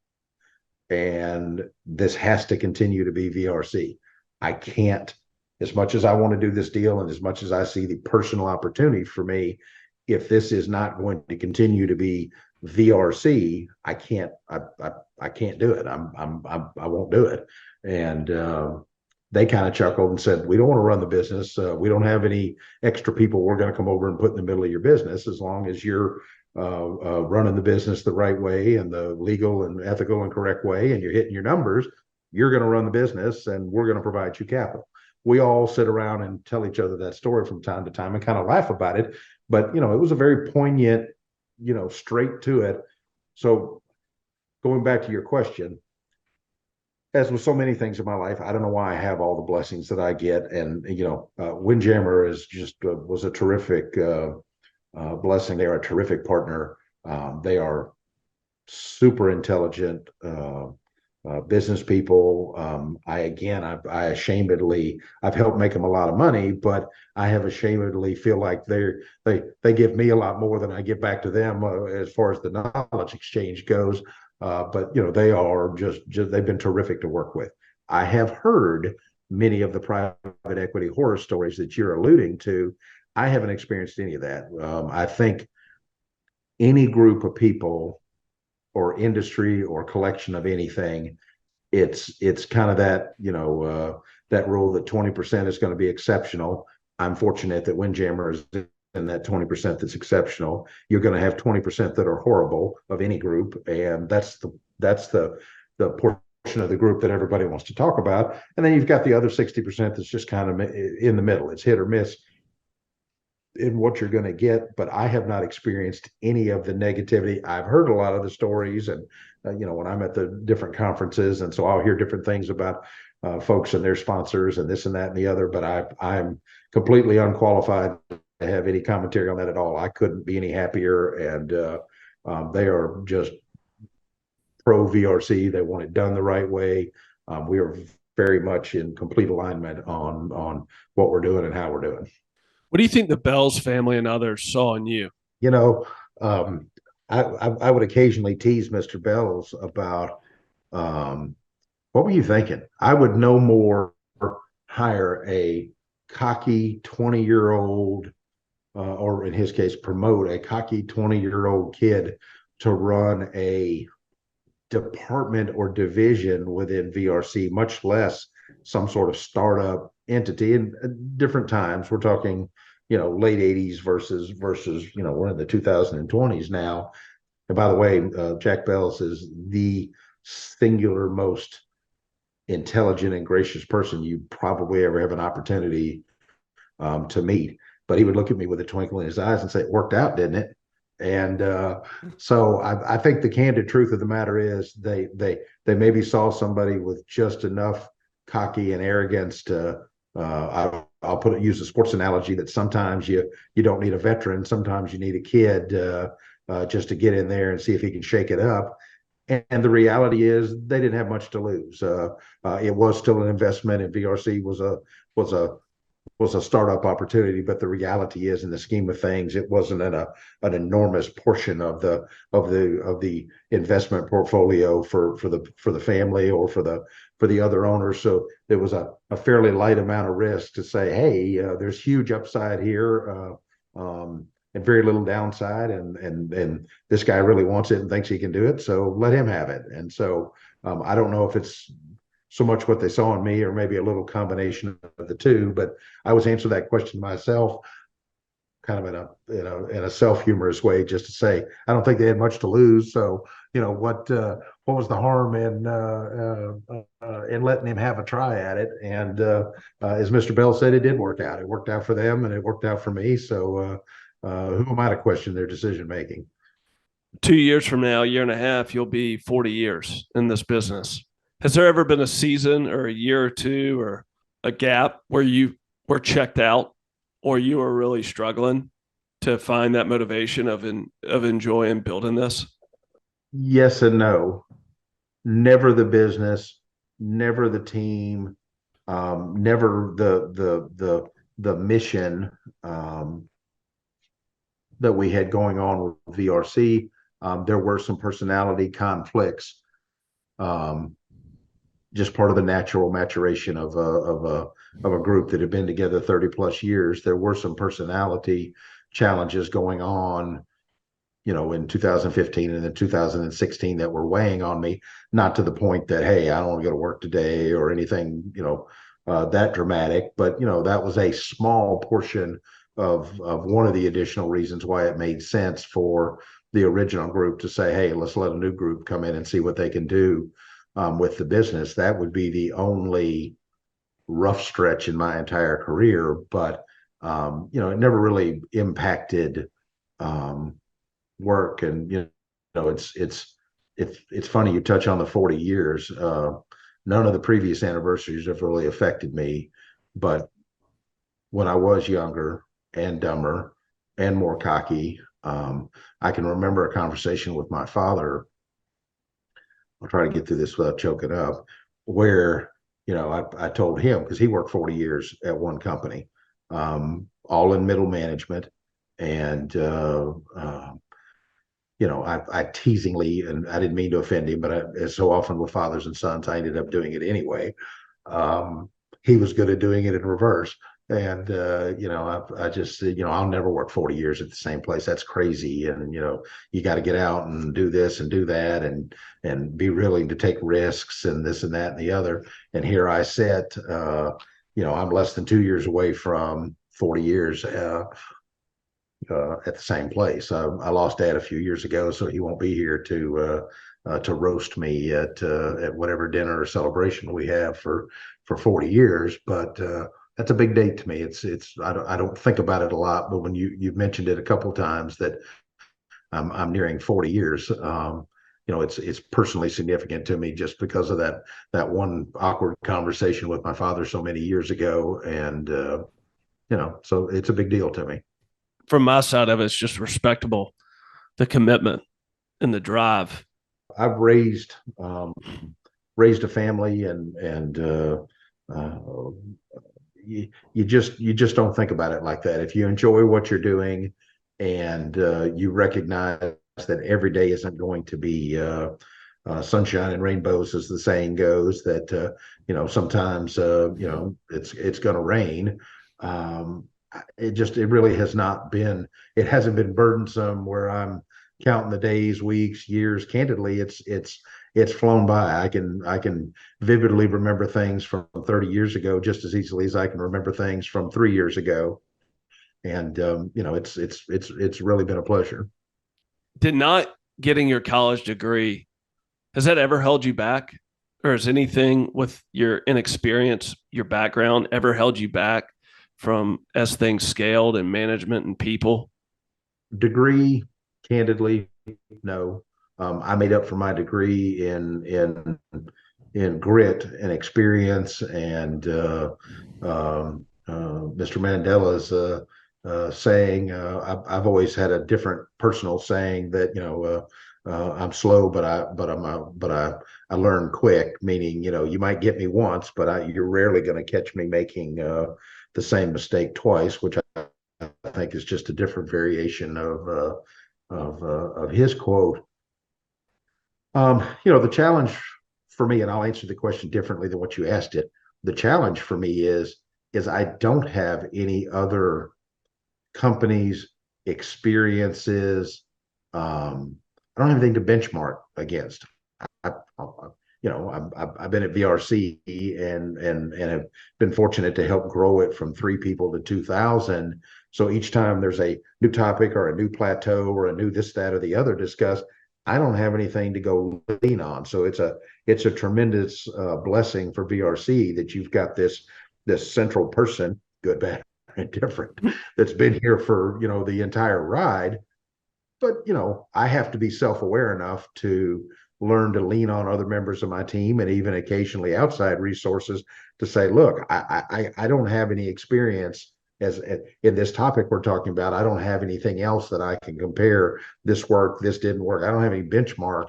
And this has to continue to be VRC. I can't, as much as I want to do this deal and as much as I see the personal opportunity for me, if this is not going to continue to be VRC, I can't do it. I won't do it. And they kind of chuckled and said, "We don't want to run the business. We don't have any extra people we're going to come over and put in the middle of your business as long as you're running the business the right way and the legal and ethical and correct way, and you're hitting your numbers. You're going to run the business, and we're going to provide you capital." We all sit around and tell each other that story from time to time and kind of laugh about it. But it was a very poignant, straight to it. So going back to your question, as with so many things in my life, I don't know why I have all the blessings that I get. And, Windjammer is just was a terrific blessing. They are a terrific partner. They are super intelligent business people. I've helped make them a lot of money, but I have ashamedly feel like they give me a lot more than I give back to them as far as the knowledge exchange goes. But they are just they've been terrific to work with. I have heard many of the private equity horror stories that you're alluding to. I haven't experienced any of that. I think any group of people or industry or collection of anything, it's kind of that, that rule that 20% is going to be exceptional. I'm fortunate that Windjammer is in that 20% that's exceptional. You're going to have 20% that are horrible of any group, and that's the portion of the group that everybody wants to talk about. And then you've got the other 60% that's just kind of in the middle. It's hit or miss in what you're going to get, but I have not experienced any of the negativity. I've heard a lot of the stories, and when I'm at the different conferences, and so I'll hear different things about folks and their sponsors and this and that and the other. But I'm completely unqualified to have any commentary on that at all. I couldn't be any happier, and they are just pro VRC. They want it done the right way. We are very much in complete alignment on what we're doing and how we're doing. What do you think the Bells family and others saw in you? I would occasionally tease Mr. Bells about what were you thinking? I would no more hire a cocky 20-year-old, or in his case, promote a cocky 20-year-old kid to run a department or division within VRC, much less some sort of startup entity. In different times, we're talking late 80s versus we're in the 2020s now. And by the way, Jack Bells is the singular most intelligent and gracious person you probably ever have an opportunity to meet. But he would look at me with a twinkle in his eyes and say, "It worked out, didn't it?" And so I think the candid truth of the matter is they maybe saw somebody with just enough cocky and arrogance to I'll use a sports analogy that sometimes you don't need a veteran, sometimes you need a kid just to get in there and see if he can shake it up. And the reality is they didn't have much to lose. It was still an investment, and VRC was a startup opportunity, but the reality is, in the scheme of things, it wasn't an enormous portion of the investment portfolio for the family or for the other owners. So there was a fairly light amount of risk to say, hey, there's huge upside here and very little downside, and this guy really wants it and thinks he can do it, so let him have it. And so I don't know if it's so much what they saw in me, or maybe a little combination of the two. But I always answer that question myself, kind of in a self-humorous way, just to say I don't think they had much to lose. So what was the harm in letting him have a try at it? And as Mr. Bell said, it did work out. It worked out for them, and it worked out for me. So who am I to question their decision making? 2 years from now, year and a half, you'll be 40 years in this business. Has there ever been a season or a year or two or a gap where you were checked out, or you were really struggling to find that motivation of enjoying building this? Yes and no. never the business, never the team, never the mission that we had going on with VRC. There were some personality conflicts, um, just part of the natural maturation of a group that had been together 30 plus years. There were some personality challenges going on, in 2015 and then 2016 that were weighing on me, not to the point that, hey, I don't want to go to work today or anything, that dramatic, but, that was a small portion of one of the additional reasons why it made sense for the original group to say, hey, let's let a new group come in and see what they can do with the business. That would be the only rough stretch in my entire career, but it never really impacted um, work. And it's funny you touch on the 40 years. None of the previous anniversaries have really affected me, but when I was younger and dumber and more cocky, I can remember a conversation with my father. I'll try to get through this without choking up, where I told him, because he worked 40 years at one company, all in middle management, and I teasingly, and I didn't mean to offend him, but as so often with fathers and sons, I ended up doing it anyway. He was good at doing it in reverse. And, I just said, I'll never work 40 years at the same place. That's crazy. And, you got to get out and do this and do that and be willing to take risks and this and that and the other. And here I sit, I'm less than 2 years away from 40 years. At the same place. I lost Dad a few years ago, so he won't be here to roast me at whatever dinner or celebration we have for 40 years. But that's a big date to me. I don't think about it a lot, but when you've mentioned it a couple of times that I'm nearing 40 years. It's personally significant to me just because of that one awkward conversation with my father so many years ago, and so it's a big deal to me. From my side of it, it's just respectable, the commitment and the drive. I've raised a family, and uh, you just don't think about it like that. If you enjoy what you're doing, and you recognize that every day isn't going to be sunshine and rainbows, as the saying goes, that sometimes it's going to rain. Um, it really has not been. It hasn't been burdensome where I'm counting the days, weeks, years. Candidly, it's flown by. I can vividly remember things from 30 years ago just as easily as I can remember things from 3 years ago. And it's really been a pleasure. Did not getting your college degree, has that ever held you back? Or has anything with your inexperience, your background, ever held you back from as things scaled and management and people? Degree, candidly, no. I made up for my degree in grit and experience, and Mr. Mandela's saying. I've always had a different personal saying that I'm slow, but I learn quick. Meaning, you might get me once, but you're rarely going to catch me making the same mistake twice, which I think is just a different variation of his quote. The challenge for me, and I'll answer the question differently than what you asked it. The challenge for me is I don't have any other companies, experiences. I don't have anything to benchmark against. I've been at VRC and have been fortunate to help grow it from 3 people to 2,000. So each time there's a new topic or a new plateau or a new this, that, or the other discussed, I don't have anything to go lean on. So it's a tremendous blessing for VRC that you've got this central person, good, bad, and different, that's been here for the entire ride. But I have to be self-aware enough to learn to lean on other members of my team and even occasionally outside resources to say, look, I don't have any experience as in this topic we're talking about. I don't have anything else that I can compare. This worked, this didn't work. I don't have any benchmark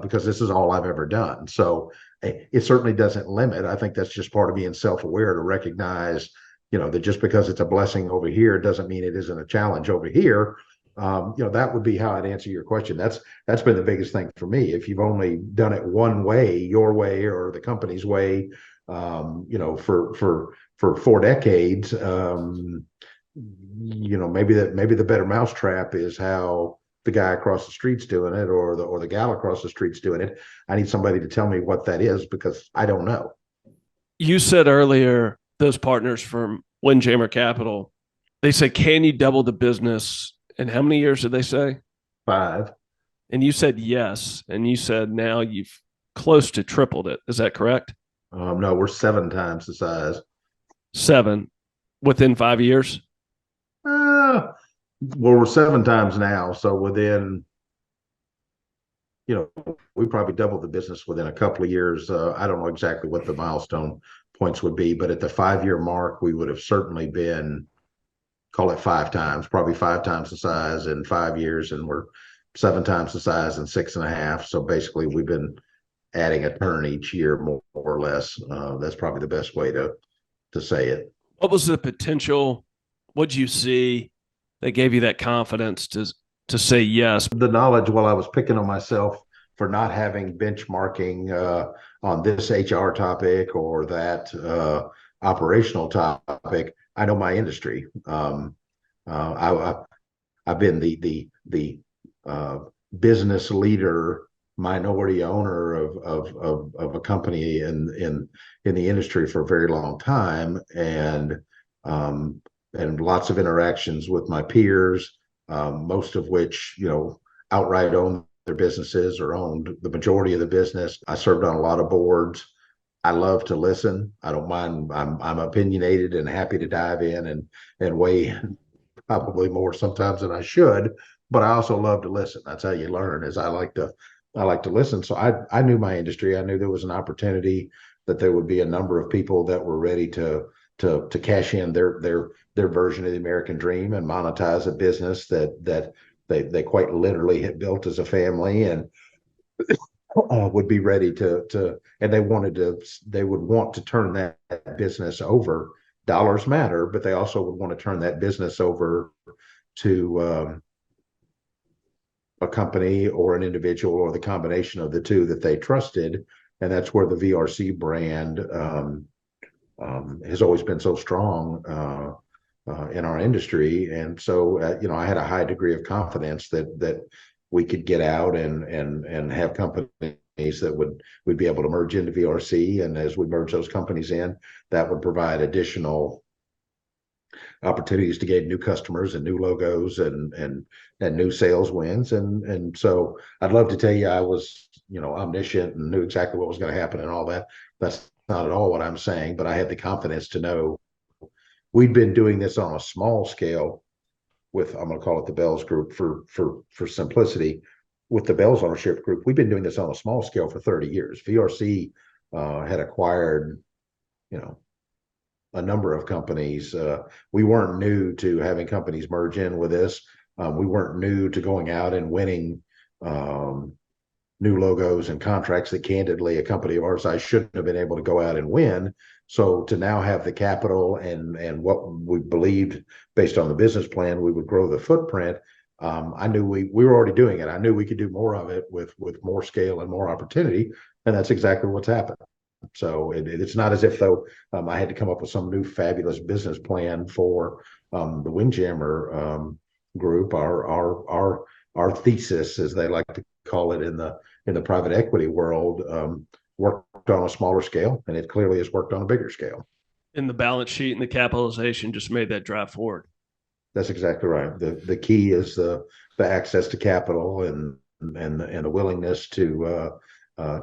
because this is all I've ever done. So it certainly doesn't limit. I think that's just part of being self-aware to recognize, that just because it's a blessing over here doesn't mean it isn't a challenge over here. That would be how I'd answer your question. That's been the biggest thing for me. If you've only done it one way, your way or the company's way, for 4 decades, maybe the better mousetrap is how the guy across the street's doing it, or the gal across the street's doing it. I need somebody to tell me what that is, because I don't know. You said earlier those partners from Windjammer Capital, they said, can you double the business? And how many years did they say? 5. And you said yes. And you said now you've close to tripled it. Is that correct? No, we're 7 times the size. 7 within 5 years? Well, we're 7 times now. So within, we probably doubled the business within a couple of years. I don't know exactly what the milestone points would be, but at the 5-year mark, we would have certainly been, call it 5 times, probably 5 times the size in 5 years. And we're 7 times the size in 6.5. So basically we've been adding a turn each year, more or less. That's probably the best way to say it. What was the potential? What'd you see that gave you that confidence to say yes? The knowledge, while I was picking on myself for not having benchmarking on this HR topic or that operational topic, I know my industry. I've been the business leader, minority owner of a company in the industry for a very long time, and lots of interactions with my peers, most of which outright own their businesses or owned the majority of the business. I served on a lot of boards. I love to listen. I don't mind. I'm opinionated and happy to dive in and weigh in probably more sometimes than I should, but I also love to listen. That's how you learn. Is I like to listen. So I knew my industry. I knew there was an opportunity, that there would be a number of people that were ready to cash in their version of the American dream and monetize a business that they quite literally had built as a family, and would be ready and they would want to turn that business over. Dollars matter, but they also would want to turn that business over to a company or an individual, or the combination of the two that they trusted. And that's where the VRC brand has always been so strong in our industry. And so, I had a high degree of confidence that we could get out and have companies that would be able to merge into VRC. And as we merge those companies in, that would provide additional opportunities to gain new customers and new logos and new sales wins. And so I'd love to tell you I was, omniscient and knew exactly what was going to happen and all that. That's not at all what I'm saying, but I had the confidence to know we'd been doing this on a small scale with, I'm going to call it the Bells Group for simplicity. With the Bells ownership group, we've been doing this on a small scale for 30 years. VRC had acquired, a number of companies. We weren't new to having companies merge in with this. We weren't new to going out and winning new logos and contracts that candidly a company of our size shouldn't have been able to go out and win. So to now have the capital and what we believed based on the business plan, we would grow the footprint. I knew we were already doing it. I knew we could do more of it with more scale and more opportunity. And that's exactly what's happened. So it's not as if though I had to come up with some new fabulous business plan for the Windjammer group. Our thesis, as they like to call it in the private equity world, worked on a smaller scale, and it clearly has worked on a bigger scale. And the balance sheet and the capitalization just made that drive forward. That's exactly right. The key is the access to capital and the willingness to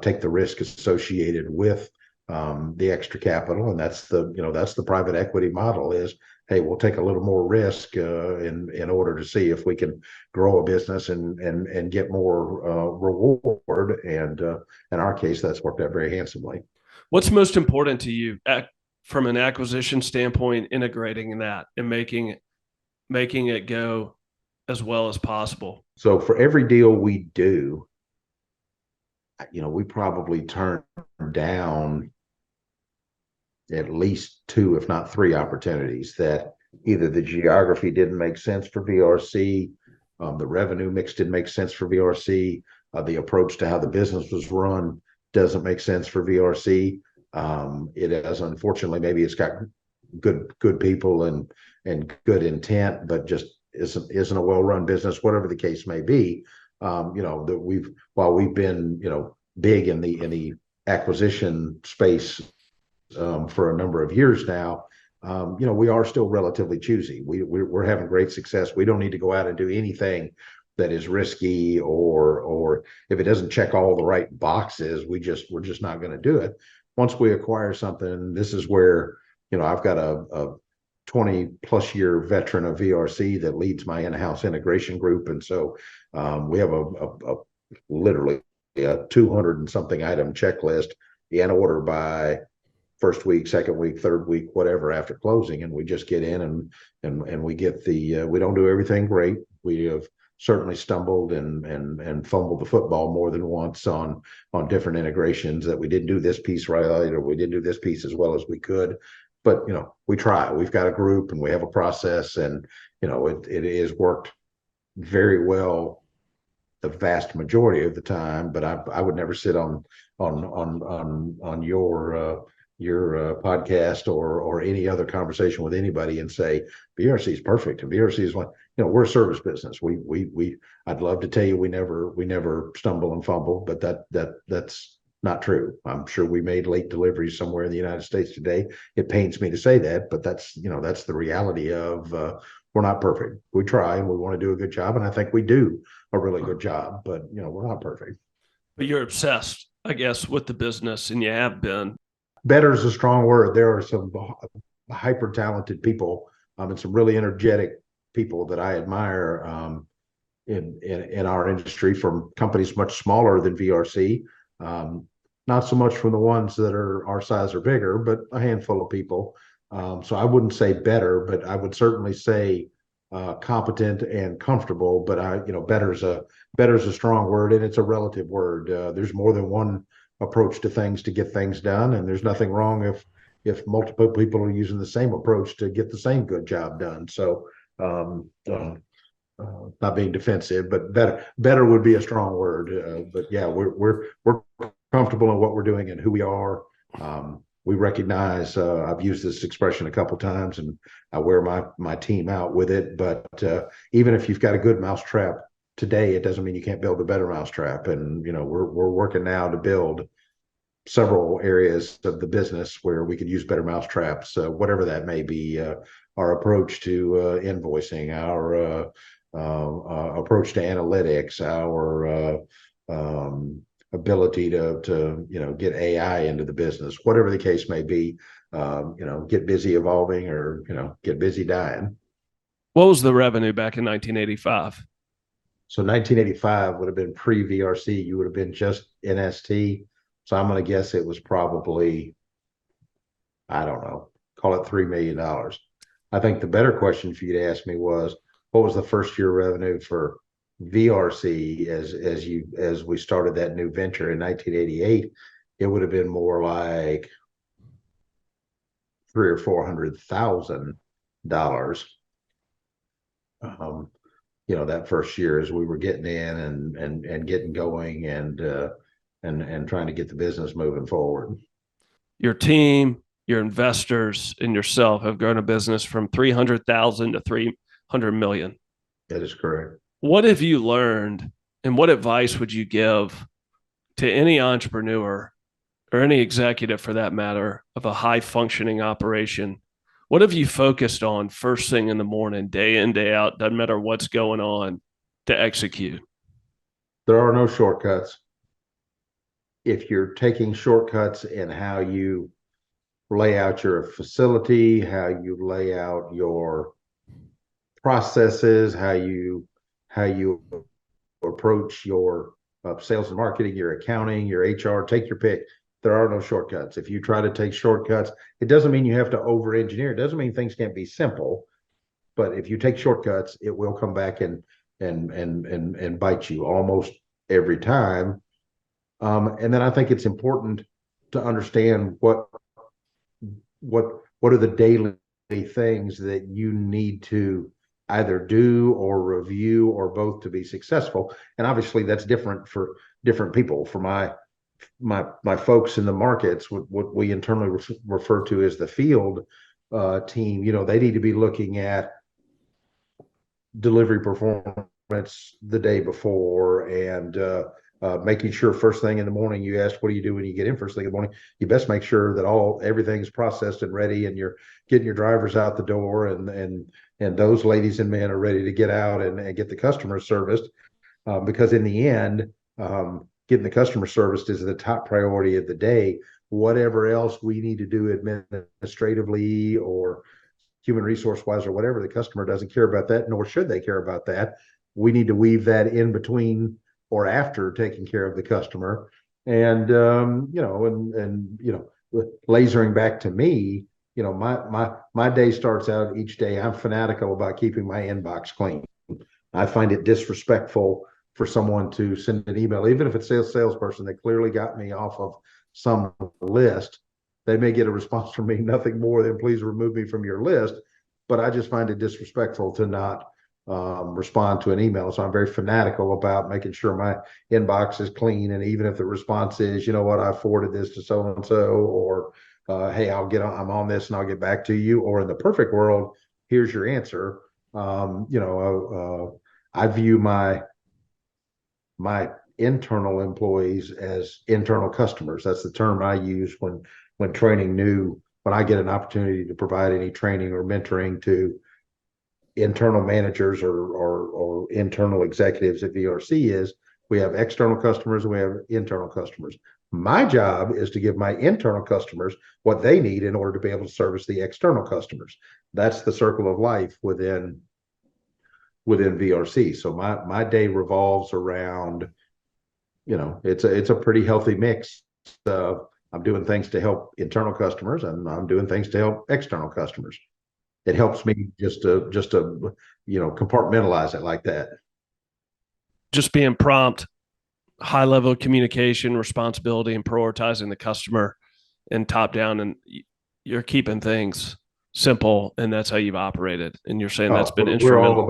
take the risk associated with the extra capital. And that's the private equity model is, hey, we'll take a little more risk in order to see if we can grow a business and get more reward. And in our case, that's worked out very handsomely. What's most important to you from an acquisition standpoint, integrating that and making it go as well as possible? So for every deal we do, we probably turned down at least two, if not three opportunities that either the geography didn't make sense for VRC, the revenue mix didn't make sense for VRC, the approach to how the business was run doesn't make sense for VRC. It has, unfortunately, maybe it's got good people and good intent, but just isn't a well-run business, whatever the case may be. That while we've been, big in the acquisition space for a number of years now, we are still relatively choosy. We're having great success. We don't need to go out and do anything that is risky, or if it doesn't check all the right boxes, we're just not going to do it. Once we acquire something, this is where, I've got a 20 plus year veteran of VRC that leads my in-house integration group. And so we have a literally a 200 and something item checklist in order by first week, second week, third week, whatever, after closing. And we just get in and we get we don't do everything great. We have certainly stumbled and fumbled the football more than once on different integrations, that we didn't do this piece right, or we didn't do this piece as well as we could. But, we try. We've got a group and we have a process, and, it has worked very well the vast majority of the time. But I would never sit on your podcast or any other conversation with anybody and say VRC is perfect and VRC is one. We're a service business. I'd love to tell you we never stumble and fumble, but that's not true. I'm sure we made late deliveries somewhere in the United States today. It pains me to say that, but that's the reality of we're not perfect. We try and we want to do a good job, and I think we do a really good job, but we're not perfect. But you're obsessed, I guess, with the business, and you have been. Better is a strong word. There are some hyper talented people and some really energetic people that I admire in our industry, from companies much smaller than VRC. Not so much from the ones that are our size or bigger, but a handful of people. So I wouldn't say better, but I would certainly say competent and comfortable. But better is a strong word, and it's a relative word. There's more than one approach to things to get things done, and there's nothing wrong if multiple people are using the same approach to get the same good job done. So not being defensive, but better would be a strong word. But yeah, we're comfortable in what we're doing and who we are. We recognize, I've used this expression a couple times, and I wear my team out with it. But even if you've got a good mousetrap today, it doesn't mean you can't build a better mousetrap. And we're working now to build several areas of the business where we could use better mousetraps, whatever that may be. Our approach to invoicing, our approach to analytics, our ability to get AI into the business, whatever the case may be. Get busy evolving, or get busy dying. What was the revenue back in 1985? So 1985 would have been pre-VRC. You would have been just NST. So I'm going to guess it was probably, I don't know, call it $3 million. I think the better question for you to ask me was, what was the first year revenue for VRC as we started that new venture in 1988? It would have been more like $300,000 or $400,000. That first year, as we were getting in and getting going and trying to get the business moving forward. Your team, your investors, and yourself have grown a business from 300,000 to 300 million. That is correct. What have you learned, and what advice would you give to any entrepreneur, or any executive for that matter, of a high functioning operation? What have you focused on first thing in the morning, day in, day out, doesn't matter what's going on, to execute? There are no shortcuts. If you're taking shortcuts in how you lay out your facility, how you lay out your processes, how you approach your sales and marketing, your accounting, your HR, take your pick. There are no shortcuts. If you try to take shortcuts, it doesn't mean you have to over engineer. It doesn't mean things can't be simple, but if you take shortcuts, it will come back and bite you almost every time. And then I think it's important to understand what are the daily things that you need to either do or review or both to be successful. And obviously that's different for different people. For my folks in the markets, what we internally refer to as the field team, they need to be looking at delivery performance the day before, and making sure first thing in the morning. You asked, what do you do when you get in first thing in the morning? You best make sure that everything's processed and ready, and you're getting your drivers out the door, and those ladies and men are ready to get out and get the customer serviced, because in the end, getting the customer serviced is the top priority of the day. Whatever else we need to do administratively or human resource wise or whatever, the customer doesn't care about that, nor should they care about that. We need to weave that in between or after taking care of the customer. And lasering back to me, my day starts out each day. I'm fanatical about keeping my inbox clean. I find it disrespectful for someone to send an email, even if it's a salesperson that clearly got me off of some list. They may get a response from me, nothing more than please remove me from your list. But I just find it disrespectful to not respond to an email. So I'm very fanatical about making sure my inbox is clean. And even if the response is, you know what, I forwarded this to so and so, or hey, I'm on this and I'll get back to you. Or in the perfect world, here's your answer. I view my internal employees as internal customers. That's the term I use when training when I get an opportunity to provide any training or mentoring to internal managers or internal executives at VRC. Is we have external customers and we have internal customers. My job is to give my internal customers what they need in order to be able to service the external customers. That's the circle of life within VRC. So my day revolves around, it's a pretty healthy mix. I'm doing things to help internal customers, and I'm doing things to help external customers. It helps me just to compartmentalize it like that. Just being prompt, high level of communication, responsibility, and prioritizing the customer and top down, and you're keeping things simple, and that's how you've operated. And you're saying that's been instrumental.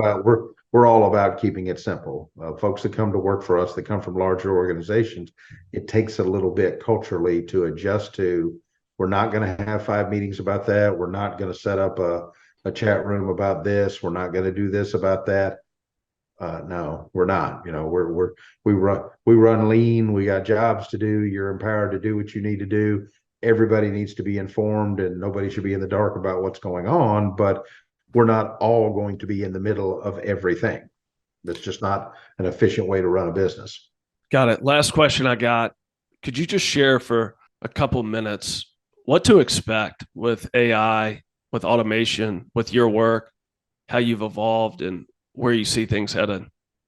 We're all about keeping it simple. Folks that come to work for us, that come from larger organizations, it takes a little bit culturally to adjust to. We're not going to have 5 meetings about that. We're not going to set up a chat room about this. We're not going to do this about that. No, we're not. We run lean. We got jobs to do. You're empowered to do what you need to do. Everybody needs to be informed, and nobody should be in the dark about what's going on. But we're not all going to be in the middle of everything. That's just not an efficient way to run a business. Got it. Last question I got. Could you just share for a couple minutes what to expect with AI, with automation, with your work, how you've evolved, and where you see things headed?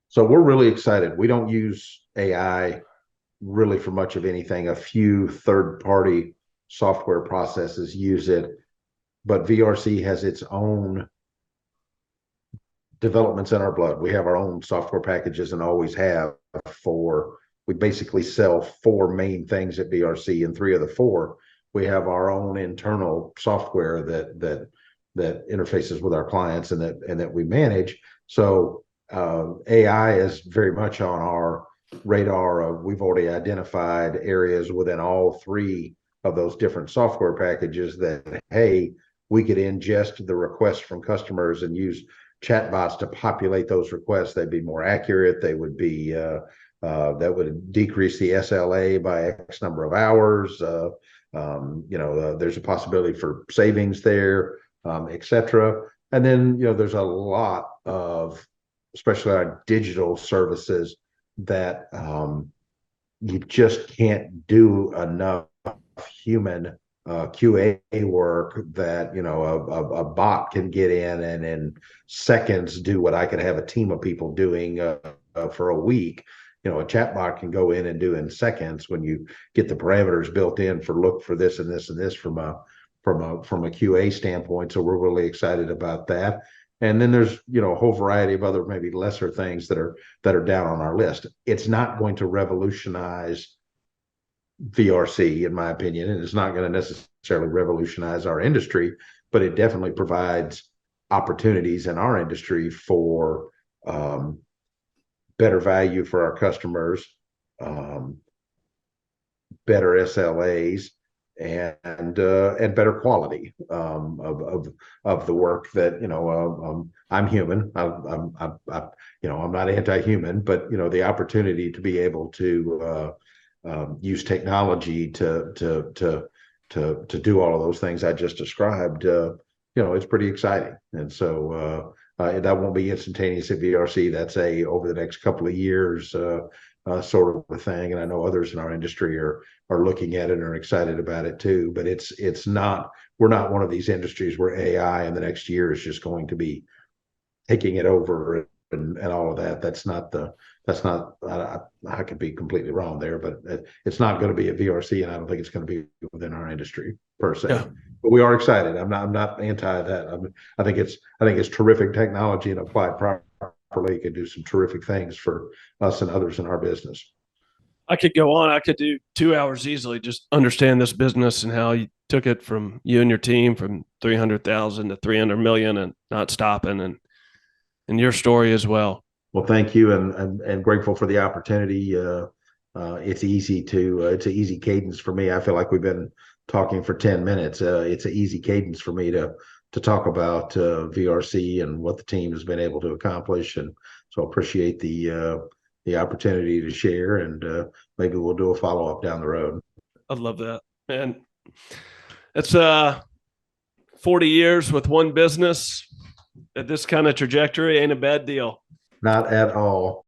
So we're really excited. We don't use AI really for much of anything. A few third-party software processes use it, but VRC has its own developments in our blood. We have our own software packages and always have. We basically sell 4 main things at VRC, and 3 of the 4 we have our own internal software that interfaces with our clients and that we manage. So AI is very much on our radar. We've already identified areas within all 3 of those different software packages that, hey, we could ingest the requests from customers and use chatbots to populate those requests. They'd be more accurate. They would be that would decrease the SLA by X number of hours. There's a possibility for savings there, etc. And then there's a lot of, especially our digital services, that you just can't do enough human QA work that a bot can get in and in seconds do what I could have a team of people doing for a week. A chatbot can go in and do in seconds when you get the parameters built in for look for this and this and this from a QA standpoint. So we're really excited about that. And then there's a whole variety of other maybe lesser things that are down on our list. It's not going to revolutionize VRC, in my opinion, and it's not going to necessarily revolutionize our industry, but it definitely provides opportunities in our industry for better value for our customers, better SLAs, and better quality of the work that I'm human. I'm not anti-human, but the opportunity to be able to use technology to do all of those things I just described. It's pretty exciting, and so that won't be instantaneous at VRC. That's a over the next couple of years sort of a thing, and I know others in our industry are looking at it and are excited about it too. But it's not we're not one of these industries where AI in the next year is just going to be taking it over and all of that. I could be completely wrong there, but it's not going to be a VRC, and I don't think it's going to be within our industry per se. Yeah. But we are excited. I'm not anti that. I think it's terrific technology, and applied properly, it could do some terrific things for us and others in our business. I could go on. I could do 2 hours easily, just understand this business and how you took it from you and your team from 300,000 to 300 million and not stopping, and your story as well. Well, thank you, and grateful for the opportunity. It's an easy cadence for me. I feel like we've been talking for 10 minutes. It's an easy cadence for me to talk about VRC and what the team has been able to accomplish, and so I appreciate the opportunity to share, and maybe we'll do a follow-up down the road. I love that, man. It's 40 years with one business at this kind of trajectory ain't a bad deal. Not at all.